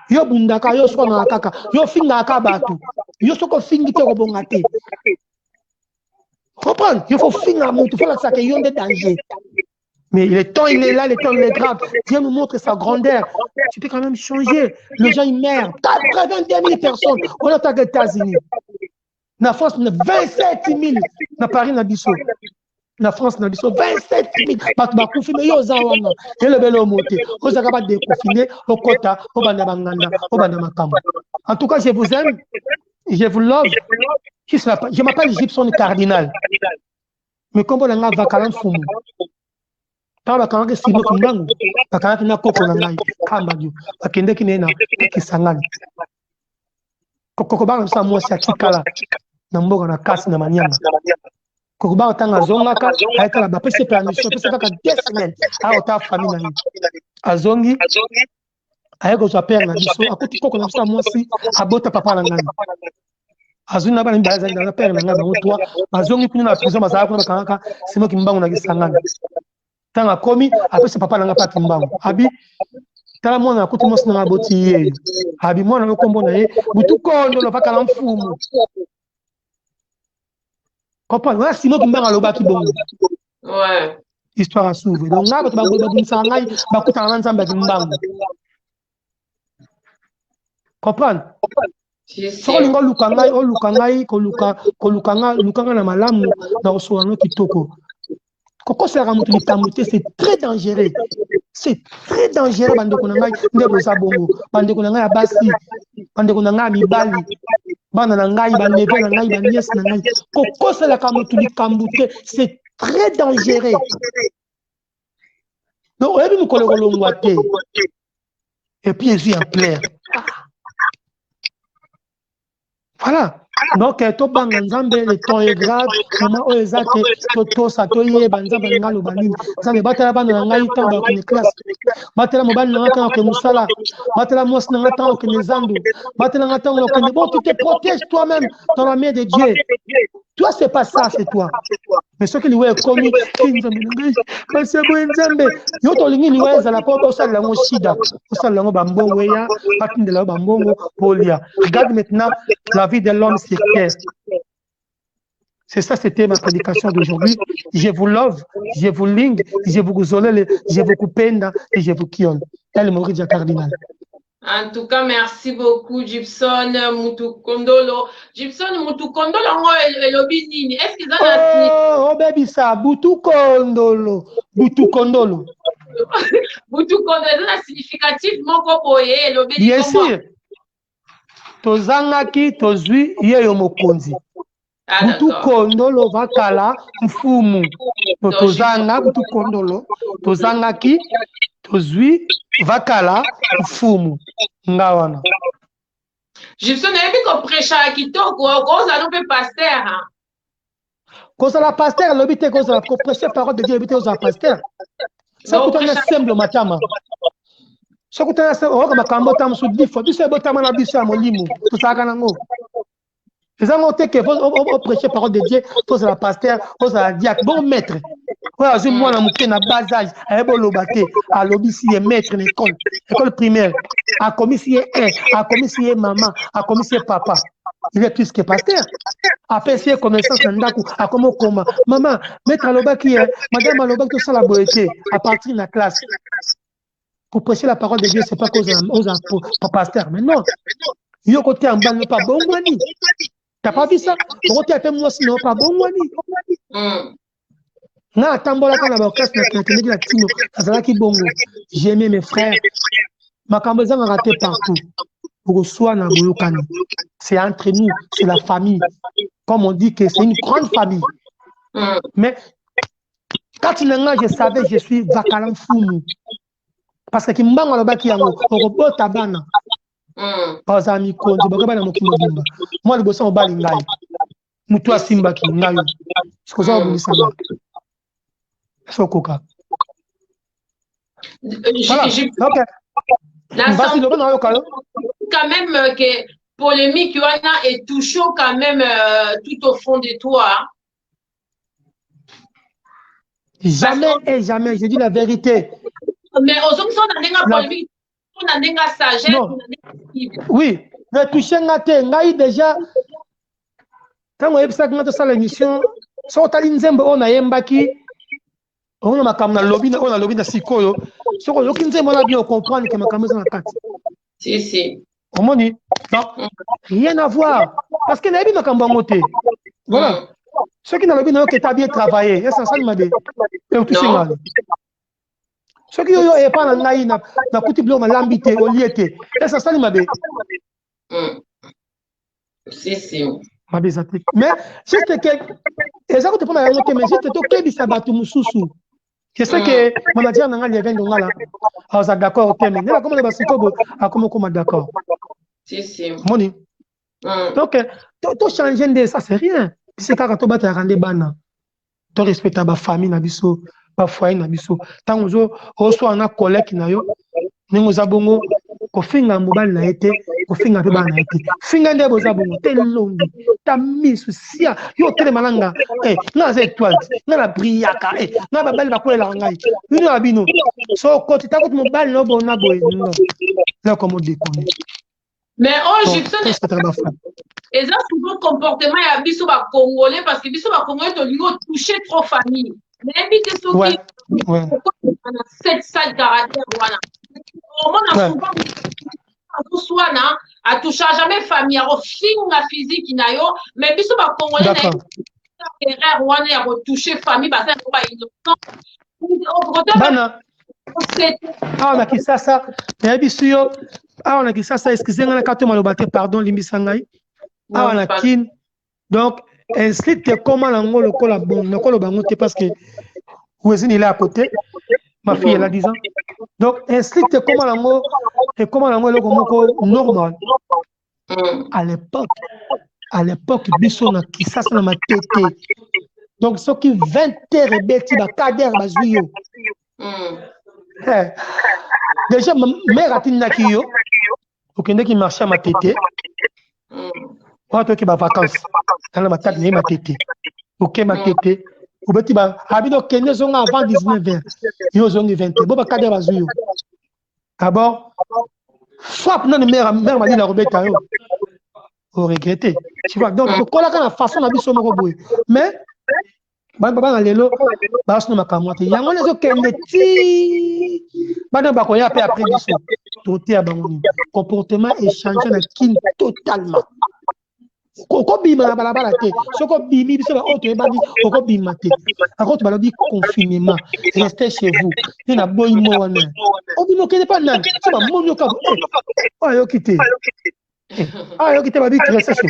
Yo bunda, yo soit dans la caca. Yo finga kabatu. Yo soko fingi te robongate. Comprends? Il faut finir il faut que ça ait un danger. Mais le temps, il est là, le temps, il est grave. Dieu nous montre sa grandeur. Tu peux quand même changer. Les gens, ils meurent. 82 000 personnes. On est aux États-Unis. La France, 27 000. Na Paris, na Bissau. La France, na Bissau, 27 000. Parce que confiné, yo zawana. Et le bel homme, vous avez pas déconfiné au Kota, au Bandabanganda, au Bandamakam. En tout cas, je vous aime. Je vous love. Je m'appelle Gibson Cardinal. Mais comme on a vacalant fumu. Bakanga simo kundangu bakanga na koko na ngai kamba dio bakende kinena kisangani koko ba sa mwasi akikala na mboga na kasi na manyama koko ba tanga zongaka ayekala ba pese permission pese kaka 2 semaines a ota famille na azongi ayeko za père na biso akuti koko na sa mwasi abota papa na ngai azuna ba nimba za na père na ngai ba mutwa azongi kuna na prison bazaka kuna bakanga simo kimbangu na kisangani tanga komi après ce papa nanga pas kimbango abi tala mwana akuti mosi na boti ye abi mwana no kombo na ye butu kondo lo pakala mfumu comprendre là sino kimbango lo baki bongo ouais histoire à s'ouvrir donc ngaba to bango ba dinsa ngai ba kuta na nzamba kimbango Comprendre? Si. Soko lingo lukangai, o lukangai, ko lukanga na malamu, na osoano kitoko. Koko sera mutu likamute, c'est très dangereux. C'est très dangereux, bandeko na ngai, ndebo za bongo. Bandeko na ngai ya basi, bandeko na ngai ya mibali, bana na ngai, baneve na ngai, baniese na ngai. Koko sera mutu likamute, c'est très dangereux. Donc, on a vu nous coller. Et puis, il en plaire. Voilà. Donc, tout banganzambe, le temps est grave. Comment on est que tout ça, tout y est, banzambe, ngalo banini. Ça me battre la bande dans la temps dans une classe. Battre la mobile dans la temps que musala. Battre la mousse dans la temps que les andou. Battre la temps que bon, tu te protèges toi-même dans la main de Dieu. Toi, c'est pas ça, c'est toi. Mais ce qui lui est commis, c'est bon, Nzambe. Yo to lingi ni weza la papa osala lango sida. Osala lango bambongo ya, patin de la bambongo polia. Regarde maintenant la vie de l'homme sur terre. C'est ça, c'était ma prédication d'aujourd'hui. Je vous love, je vous ling, je vous zolele, je vous coupenda et je vous kiol. Elle m'a dit cardinal. En tout cas, merci beaucoup, Gibson Mutukondolo. Gibson Mutukondolo, Elobinini. Est-ce qu'ils ont oh, baby, ça, Butukondolo. Butukondolo. Butukondolo, c'est significatif, mon copo, Elobinini. Bien sûr. Tozangaki, tozui, yeyo mokonzi. Butukondolo vakala, mfumu. Tozanga, Butukondolo, tozangaki, tozui, vakala, mfumu. Ngawana. Gibson, il y a prêcher à Kitoko, cause à nous pasteur. Cause à la pasteur, l'obité, cause à la prêcher parole de Dieu, l'obité, cause à la pasteur. Ça coûte un simple matama. Ça coûte un simple, on va cambotam sous 10 fois. Tu sais, botama na biso à mon limo. Tout ça, kanango. Les gens ont dit que vous prêchez parole de Dieu, cause à la pasteur, cause à la diacre. Bon maître. Ouais, je moi, na mouké na bas âge, à Ebolobate, à l'obisi est maître l'école, école primaire, à commissi est à commissi est maman, à commissi est papa. Il est plus que pasteur. Après, si connaissance, à comment comment. Maman, maître Aloba qui est, madame Aloba tout ça la beauté, à partir de la classe. Pour prêcher la parole de Dieu, c'est pas cause aux pasteur. Mais non. Il y a côté en bas, ne pas bon mani. T'as pas vu ça? Côté à moi, sinon pas bon mani. Na tambola kana ba classe na tenir la tino, ça qui bongo. J'aimais mes frères. Ma camboza m'a raté partout. Pour soi na boyokani. C'est entre nous, c'est la famille. Comme on dit que c'est une grande famille. Mais quand je savais je suis vakalam fumu. Parce que Kimbango la baki yango, robot tabana. Pas ami konzi, bakabana mokimo bimba. Moi le bossa obali ngai. Mutu asimba ki ngai. Ce ça vous ça. Sokoka. Voilà. Quand même que polémique est toujours quand même tout au fond de toi. Jamais et jamais, je dis la vérité. Mais aux hommes sont dans une polémique, on a une sagesse. Oui, mais toucher ngai déjà. Quand on a fait l'émission, si on a dit on a yembaki. On a makamna lobby na sikoyo. Si on a bien comprendre que makamna na kati. Si. Comment dit? Rien à voir. Parce que la vie makamna ngote. Voilà. Ceux qui n'ont pas que tu as bien travaillé, c'est ça m'a dit. Et tout ça. Ceux qui n'ont pas ngai na kuti blo malambité au liete. C'est ça m'a dit. Si. Mais juste que exactement pour la ngote mais juste to kebi sabatu mususu. Je sais que mon manager n'a rien de là. Ah, ça d'accord, ok, mais là, comment le basiko a comment d'accord. Si. Moni. Donc, tout changer de ça, c'est rien. C'est quand tu vas te rendre bana. Tu respectes ta famille, na biso, ta foyer, na biso. Tant que reçoit un collègue na yo, nous avons ko finga mobile na été, ko finga pe bana été. Finga ndebo za bongo telongi, ta misu sia, yo tele malanga. Na za étoile, na la briaka, na ba belle ba ko la ngai. Ni na bino. So ko ti ta ko mobile no bona boy non. Là comment déconner. Mais Gibson, et ça souvent comportement ya biso ba congolais parce que biso ba congolais to lingo toucher trop famille. Mais invité ceux qui on a 7 caractères voilà. On a souvent Swana, a touché jamais famille, a finga physique nayo, mais biso ba congolais na erreur wana ya retoucher famille parce que ba innocent. Bana. Ah on a qui ça na biso ah on a qui ça excusez nga na kato malobate pardon limbisa ngai. Ah on a kin donc inscrit comment nango lokola bon nakolo bango te parce que voisine il est à côté. Ma fille elle a 10 ans. Donc inscrit comment nango et comment nango le moko normal. À l'époque biso na kisasa na matete. Donc ce qui 20 heures et beti ba kader bazuyo. Déjà mère a tinaki yo. Okende ki marché à matete. Moi toi qui ba vacances. Dans la matate ni matete. OK matete. Obeti ba habido kende zonga avant 19h. Yo zongi 20h. Bo ba kader bazuyo. D'abord frappe non mère m'a dit la robeta yo. Au regretter. Tu vois donc tu kola kana façon na biso moko boy. Mais baba na lelo ba sino makamwate yango lezo kende ti bana ba koya pe après biso toté a bango comportement échangé na kin totalement koko bima na balabala te soko bimi biso ba auto ebandi koko bima te akoti balobi confinement restez chez vous ni na boy mo wana obimo kene pas nan c'est ba monyo ka ayo kité ba bi restez chez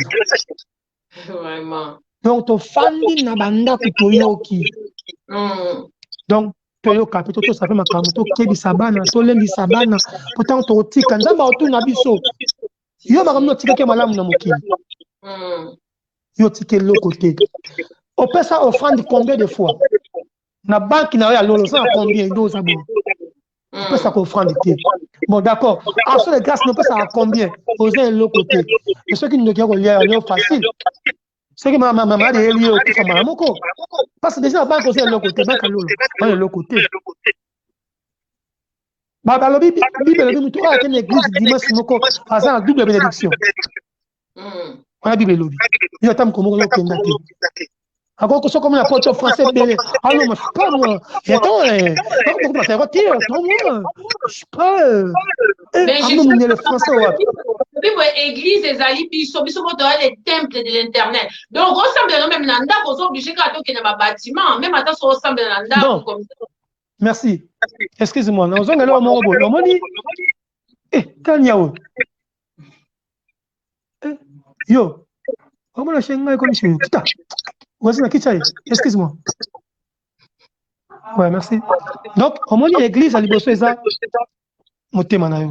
vous vraiment. Donc, tu fandi na banda kutoyoki. Donc, toyoka, peut-être ça fait ma kamoto, kebi sabana, to lendi sabana, pourtant to tika, nzamba otu na biso. Yo makamno tika ke malamu na mokili. Yo tike lo côté. On peut ça offrande combien de fois? Na banque na ya lolo, ça combien do ça bon. On peut ça offrande té. Bon d'accord. À ce de grâce, on peut ça à combien? Poser l'autre côté. Et ceux qui ne ont rien lié, facile. C'est que ma maman a dit que ma maman parce que déjà la banque aussi est de l'autre côté, banque de l'autre côté. Baba lobi bible lobi mutu a une église dimanche moko faisant la double bénédiction. On a bible lobi. Il y a tam comme ko kenda te. Encore que ce comme la porte français belé. Ah non, mais je pas moi. Et attends, pourquoi pas ça retire attends moi. Je pas. Mais je le français ouais. Église et ali biso les temples de l'internet. Donc ressemble même nanda vous obligé qu'à to na bâtiment même attends ça ressemble nanda comme ça. Merci. Excusez-moi. Nous on allons mon robot. On dit Kanyao. Yo. On va la chaîne comme ça. Kita. Voici la kitchen. Excuse-moi. Ouais, merci. Donc, on dit l'église à Liboso ça. Motema na yo.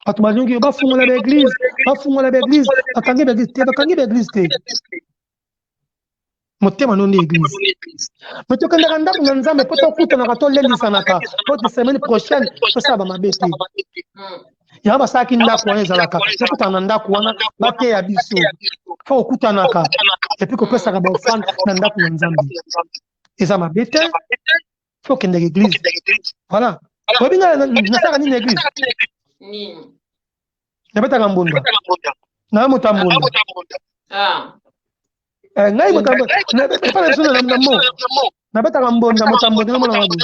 Atumajongi ba fungola l'église, akange l'église te. Motema non l'église. Mais tu kanda kanda na nzambe poto kuta na kato lendi sanaka. Pour semaine prochaine, to ça ba mabete. Ya ba saki ndako wana ezalaka. Ya kuta na ndako wana bate ya biso. Faut kuta naka. Et puis ko pesa ka ba ofan na ndako na nzambe. Eza mabete. Faut kende l'église. Voilà. Obinga na saka ni l'église. Nabeta kambunda. Na mutambunda. Ah. Ngai mutambunda. Nabeta sona na mo. Nabeta kambunda mutambunda na mona wabu.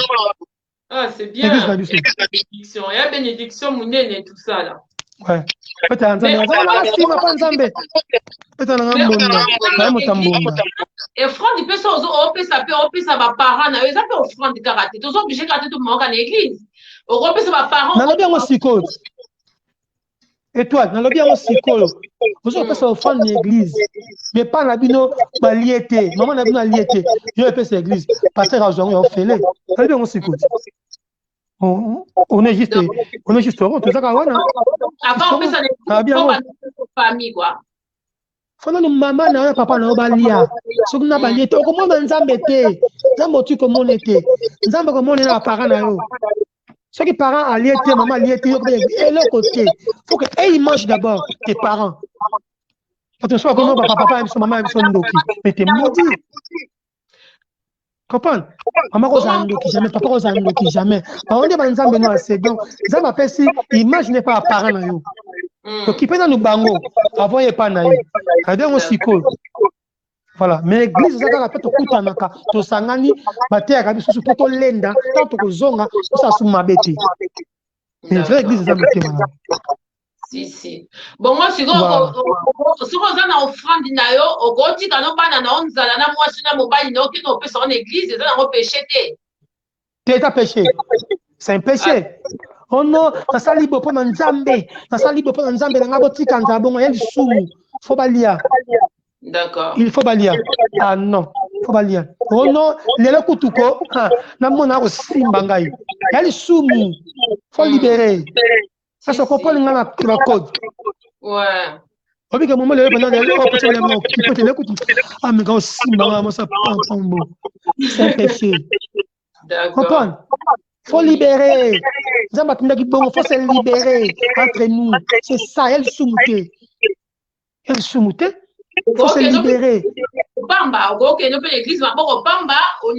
Ah, c'est bien. Bénédiction. Il y a bénédiction munene tout ça là. Ouais. Peta nzambe. Si ma pa nzambe. Peta na ngambunda. Na mutambunda. Et offrande il peut ça ça ba parents na eux ça peut offrande karaté. Tous obligés karaté tout monde à l'église. Au ça ba parents. Na lobi ngo sikolo. Étoile, dans le bien aussi, vous avez fait offrande l'église, mais pas la bino baliété. Maman n'a pas liété. Je vais faire cette église. Pasteur a joué, on fait les. Dans le bien aussi, on est juste heureux. Tout ça, quand on a. Avant, on fait ça des famille, quoi. Fana no maman na papa na obalia. Soki na baliété. Comment nzambe te? Nzambe tu comment était? Nzambe comment na parents na yo? Ceux qui parents alliés, maman alliés, et l'autre côté, il faut qu'ils mangent d'abord, tes parents. Attention, comment papa aime son maman aime son ndoki. Mais t'es maudit. Comprends? Maman rose a ndoki jamais, papa rose a ndoki jamais. Par contre, les gens benoît c'est donc, ça m'appelle si, imaginez pas parents na yo. Donc, qui peut dans nous bango, avant il n'y a pas na yo. C'est-à-dire, on s'y colle. Voilà, mais l'église ça quand tu kuta naka to sangani batea kabisa supoto lenda tant to zonga ça suma beti Et vraie église, ça me témoigne. Si. Bon, moi, si vous avez une offrande, vous dites que vous avez une église, vous avez péché. Tu as péché. C'est un péché. Oh non, ça ça libre pour Nzambe. Ça ça libre pour Nzambe. Dans la boutique, quand bon, il sous. Faut pas lire. D'accord. Il faut pas lire. Ah non, faut pas lire. Oh non, les locutuko, na mona aussi bangai. Il sous. Faut libérer. Ça se comprend dans la code. Ouais. Au bout d'un moment, les pendant il peut te l'écouter. Ah mais quand aussi bangai, moi ça pas bon. C'est un péché. D'accord. Comprends? Faut libérer. Il faut se libérer entre nous. C'est ça, elle soumouté. Elle soumouté. Il faut se libérer. Pamba, ok, nous peut l'église, mais bon, Pamba, au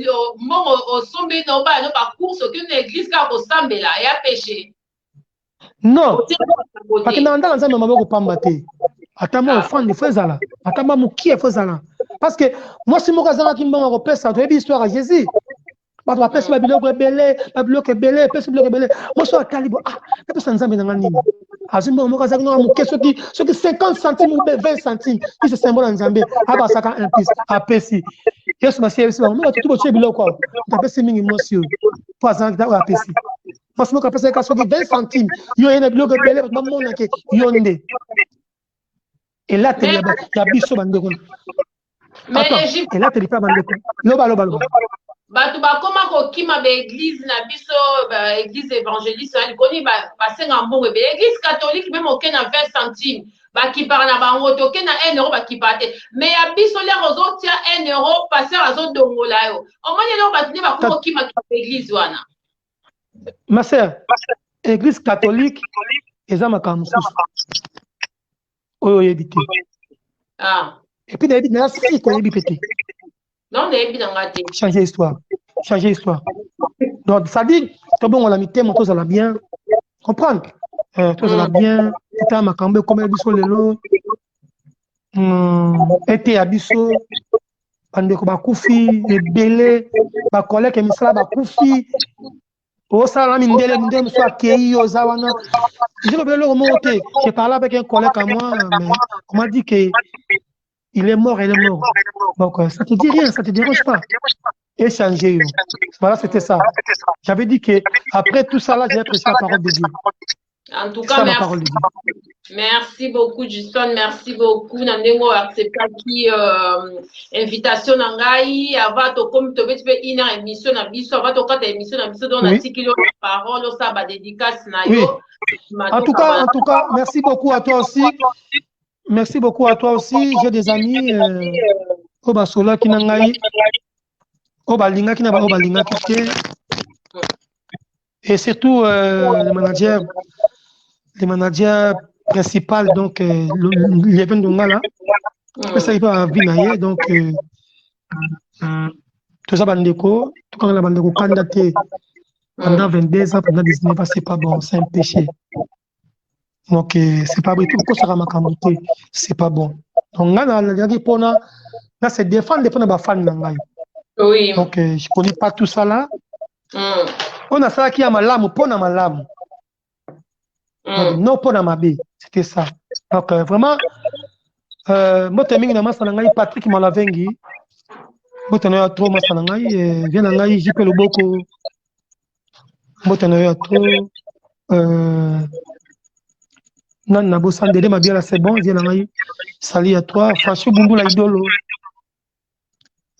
sommet, non, pas, non, pas course, aucune église, car au sambe là, il y a péché. Non. Parce que dans le temps, maman Pamba te. Attends-moi, offrande, il faut ça. Attends-moi, qui est ça. Parce que moi, si mon cousin qui m'a repéré ça, tu as vu l'histoire à Jésus. Bah, tu as perçu Babylone rebelle, Babylone rebelle, perçu Babylone rebelle. Moi, je suis à Calibre. Ah, tu as perçu dans Nini. Azumba, mon cousin, non, ceux qui 50 centimes ou 20 centimes, qui se symbole en Zambie, ah, bah, ça a un piste, à Pessi. Yes, ma chère, moi, tu peux tuer quoi. Tu as perçu une émotion. Pas un à Pessi. Moi, je me rappelle que 20 centimes, il y a une Babylone rebelle, maman, il y a une. Et là, il y a Bissot Bandeko. Attends, et là, tu dis pas Bandeko. Loba. Bato bakoma kokima ba église na biso ba église évangéliste ali koni ba senga mbongo be église catholique même aucun na 20 centimes ba kipara na bango to ke na 1 euro ba kipate mais ya biso le rozo tia 1 euro passer azo dongola yo omoni lo batuni bakoma kokima ka église wana ma sœur église catholique eza makambo oyo yebite ah et puis david na si ko yebi pété non nebi na ngate changer histoire donc ça dit to bon la mité moto ça la bien comprendre to ça la bien c'était makambo comme biso lelo été abiso bandeko bakufi ebele bakoleke misala bakufi osala mindele mosu akei oza wana j'ai parlé avec un collègue à moi mais on m'a dit que il est mort. Donc ça te dit rien, ça te dérange pas. Échanger. Voilà, c'était ça. J'avais dit que après tout ça là, j'ai prêché la parole de Dieu. En tout cas, merci beaucoup, Justin. Merci beaucoup. Nandengo accepté qui invitation nangai avato comme tu veux une émission na biso avato quatre émission na biso dans article parole ça ba dédicace na yo. En tout cas, merci beaucoup à toi aussi. Merci beaucoup à toi aussi. J'ai des amis au Basola qui nangai au Balinga qui n'a pas au Balinga qui et surtout les managers principaux, donc l'événement là, ça y va à Vinaye, donc tout ça bandeko, tout quand la bandeko candidaté pendant 22 ans, pendant 19 ans, c'est pas bon, c'est un péché. Donc c'est pas bon, tout ça ma camboté, c'est pas bon. Donc là c'est défendre ma fan. Oui. Donc je connais pas tout ça là. On a ça qui a malamu, pona malamu. Non, pona mabe. C'était ça. Donc vraiment, moi termine dans ma sanangai Patrick Malavengi. Moi tenais trop ma sanangai. Viens nangai JP Loboko. Moi tenais trop. Nan nabo sandede ma bien là c'est bon. Viens nangai. Salut à toi. Franchement Bundu la idolo.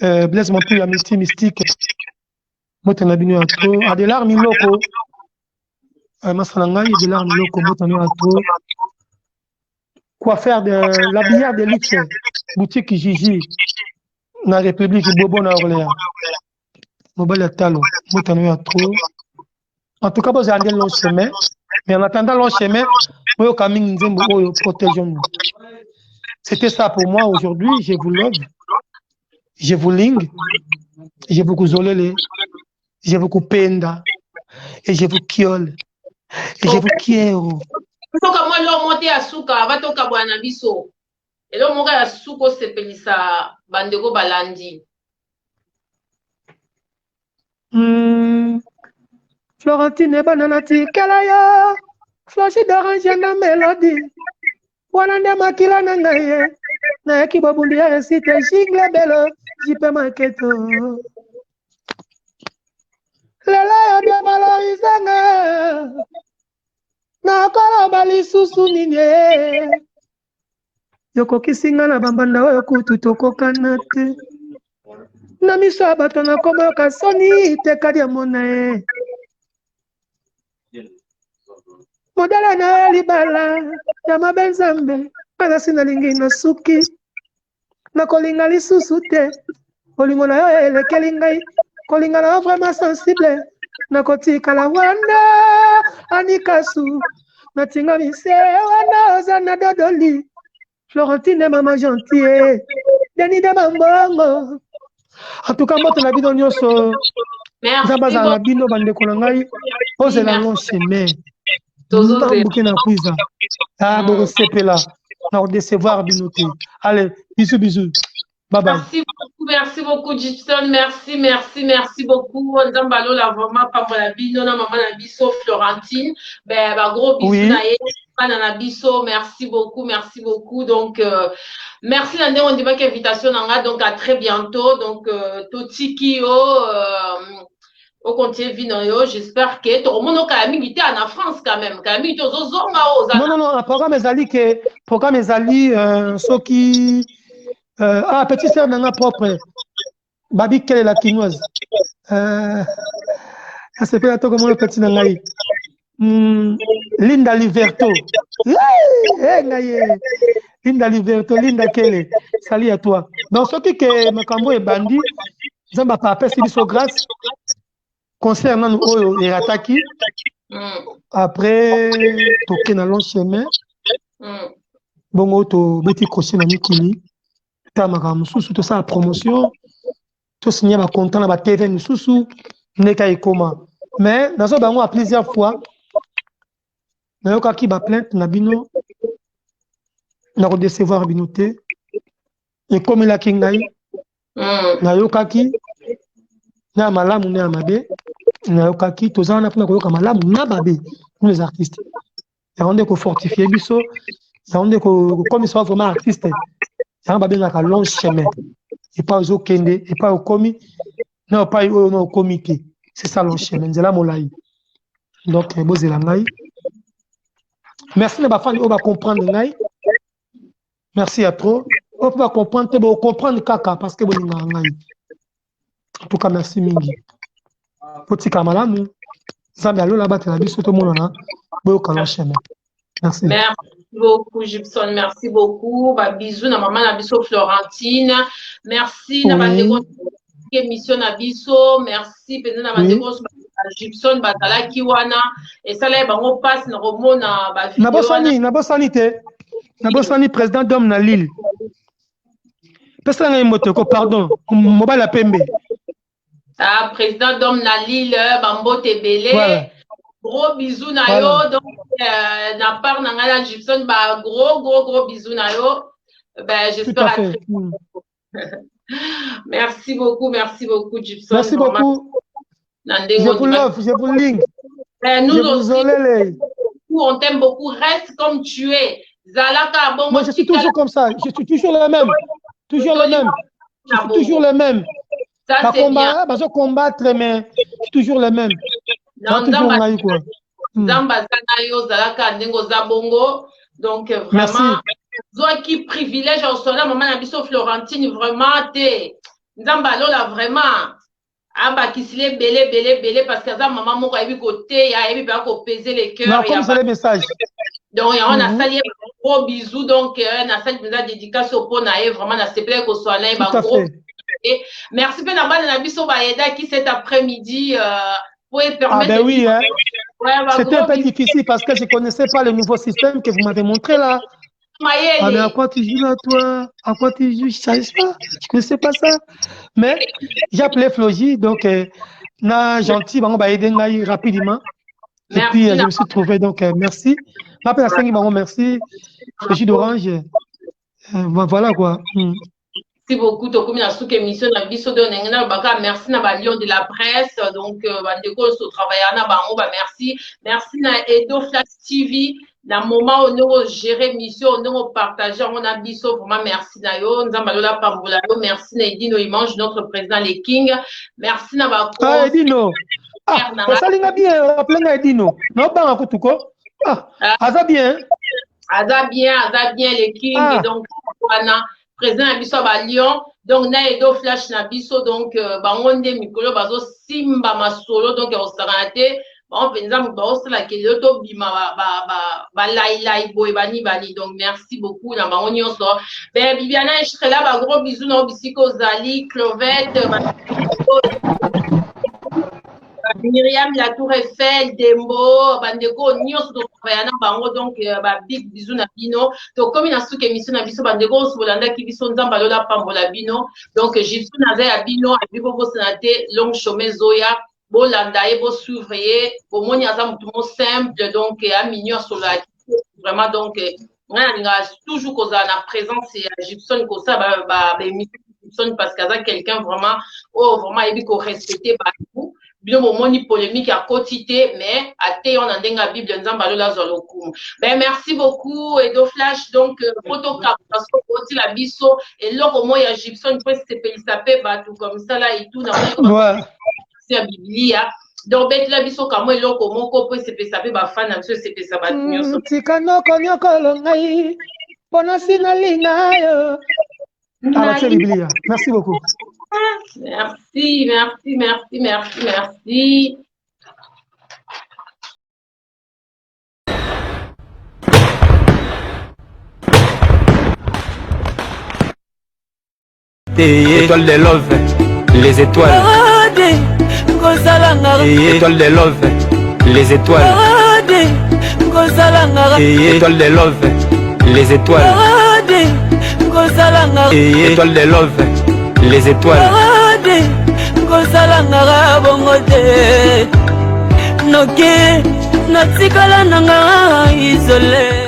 Blaise mon plus amitié mystique. Moi tenais bien à trop. Adelar Miloko. Masanangai de l'arme loko motano ato quoi faire de l'habillard de luxe boutique Gigi na République Bobo na Orléans mobile talo motano ato en tout cas vous allez long chemin mais en attendant long chemin oyo kaming nzembo oyo protégeons-nous. C'était ça pour moi aujourd'hui. Je vous love, je vous ling, je vous kuzolele, je vous kupenda et je vous kiole. Et je vous quiero. Toka moi lo monter à suka va toka bwana biso. Et lo moka ya suko sepelisa bandeko balandi. Florentine bananati kelaya. Flochi d'orange na mélodie. Wanande makila na ngaye. Na eki babundi ya resite jingle belo. Jipe maketo. Lela yo de valorisanga. Na kala bali susu ninye. Yoko kisinga na bambanda oyo kutu tokokana te. Na miso ya bato na komo yoka soni tekadi ya mona ye. Modala na ya libala ya mabe nzambe. Kasi nalingi na suki. Na kolinga lisusu te. Kolingo na yo elekeli ngai. Kolinga na yo vraiment sensible. Na kotikala wana anikasu. Na tinga mise wana oza na dodoli. Florentine maman gentille. Deni de mambongo. En tout cas, moi, tu as bino nyonso. Merci beaucoup. Bino bandeko na ngai. Pose la long chemin. Mbambuke na kuiza. Ah, bon, sepela. Na recevoir binote. Allez, bisous, bisous. Bye bye. Merci beaucoup, Gibson. Merci beaucoup. Nzambalo la vraiment pas pour la bino na maman na biso Florentine. Ben, gros bisous na ye. Nana biso, merci beaucoup. Donc, merci Nande, on dit pas qu'invitation nanga. Donc, à très bientôt. Donc, Totiki au continent Vinoyo, j'espère que tout le monde a mis en France quand même. Non, programme Ezali, ceux qui petit sœur nanga propre. Babi quelle est la quinoise? C'est pas toi comme le petit nangai. Linda Liberto. Linda Liberto, Linda Kele. Salut à toi. Donc, ce qui est Makambo et Bandi, Zamba Papa, c'est biso grâce. Concernant nous, et Ataki. Après, toqué dans long chemin. Bon, to beti crochet na Mikili. Ta makamusu, tout ça, la promotion. Tout signé ma content na ba TV mususu. Neka ikoma. Mais, dans ce bango, à plusieurs fois, nayoka ki ba plainte na bino na redecevoir binote et comme la kingai nayoka ki na malamu na mabe nayoka ki tozana na koyoka malamu na babe pour les artistes ya onde ko fortifier biso ya onde ko comme soit vraiment artiste ya babe na ka long chemin et pas aux kende et pas au komi non pas au comité c'est ça long chemin nzela molai donc bozela ngai. Merci de comprendre. Merci à toi. On peut comprendre kaka parce que bon en tout cas merci mingi. Petit kamalamu. Zambi alo là-bas tu as vu tout le monde là. Merci. Merci beaucoup Gibson, merci beaucoup. Bisous na maman na biso Florentine. Merci na bandeko émission na biso. Merci peut-être na bandeko Gibson batala kiwana et ça là bango passe na romona ba vidéo na bosani président d'homme na Lille pesa nga motoko pardon mobile pembe président d'homme na Lille bambote belé voilà. Gros bisous na yo voilà. Donc na part na ngala Gibson ba gros bisous na yo ben j'espère à très merci beaucoup Gibson merci beaucoup. Je vous love, je vous link. Nous aussi, on t'aime beaucoup. Reste comme tu es. Zalaka, bon, moi, je suis toujours comme ça. Je suis toujours le même. Je suis toujours le même. Ça, c'est bien. Je combattre, mais je suis toujours le même. Donc, vraiment, toi qui privilège en son maman Nabiso Florentine, vraiment, t'es. Nzambalo, là, vraiment. Aba kisile belé parce que ça maman moko a eu côté ya eu pas ko peser les cœurs il y a le message donc on a sali gros bisous donc na sali déjà dédicace au pona et vraiment na s'il plaît ko soit là ba gros merci bien na bana na biso ba yeda qui cet après-midi pour permettre ben oui hein. C'était un peu difficile parce que je connaissais pas le nouveau système que vous m'avez montré là. Ah mais à quoi tu joues là toi? À quoi tu joues? Je savais pas. Je connaissais pas ça. Mais j'ai appelé Floji, donc na gentil, on va aider rapidement. Et puis je me suis trouvé, donc merci. Je m'appelle Assangi, merci. Floji d'Orange. Voilà quoi. Merci beaucoup. Tokomi na souk émission na biso de nengena baka merci na ba Lion de la presse donc bandeko so travailler na bango ba merci. Merci na Edo Flash TV na moment on a géré mission on a partagé on a biso vraiment merci na yo nzamba lola pambola yo merci na Edino Imange notre président les King. Merci na ba Ah Edino. Ah, ça linga bien appelé Edino. Non pas kutuko. Ah, aza bien. Aza bien les King et donc wana président na biso ba Lyon donc na Edo Flash na biso donc bangonde mikolo bazo simba masolo donc au sarate bon penza ba osala kele to bima ba lai boy bani donc merci beaucoup na bango nyonso ben Bibiana Estrella ba gros bisous na bisiko Zali Clovette Myriam la Tour Eiffel Dembo bandeko nyonso to travailler na bango donc ba big bisous na bino to comme na souk émission na biso bandeko so bolanda ki biso nzamba lola pambola bino donc Gibson naza ya bino abi bo sanate long chemin zoya bolanda e bo suivre bo moni aza mutu mo simple donc a mignon sur la vraiment donc on a toujours cause na présence et Gibson ko ça ba émission Gibson parce qu'aza quelqu'un vraiment vraiment ebi ko respecter ba vous bilo momoni polémique à quotité mais à te on a denga bible nzamba lola zolokum ben merci beaucoup Edo Flash donc photo captation aussi la biso et loko mo ya Gibson peut se payer ba tout comme ça là et tout na c'est la biblia donc bet la biso kamo et loko moko peut se payer ba fan na se payer ça ba nyonso tikano konyo kolongai pona sinalina yo ah c'est biblia merci beaucoup. Merci. Étoile de love, les étoiles. Étoile de love, les étoiles. Étoile de love, les étoiles. Étoile de love, les étoiles. Noki, natikala nanga isolé.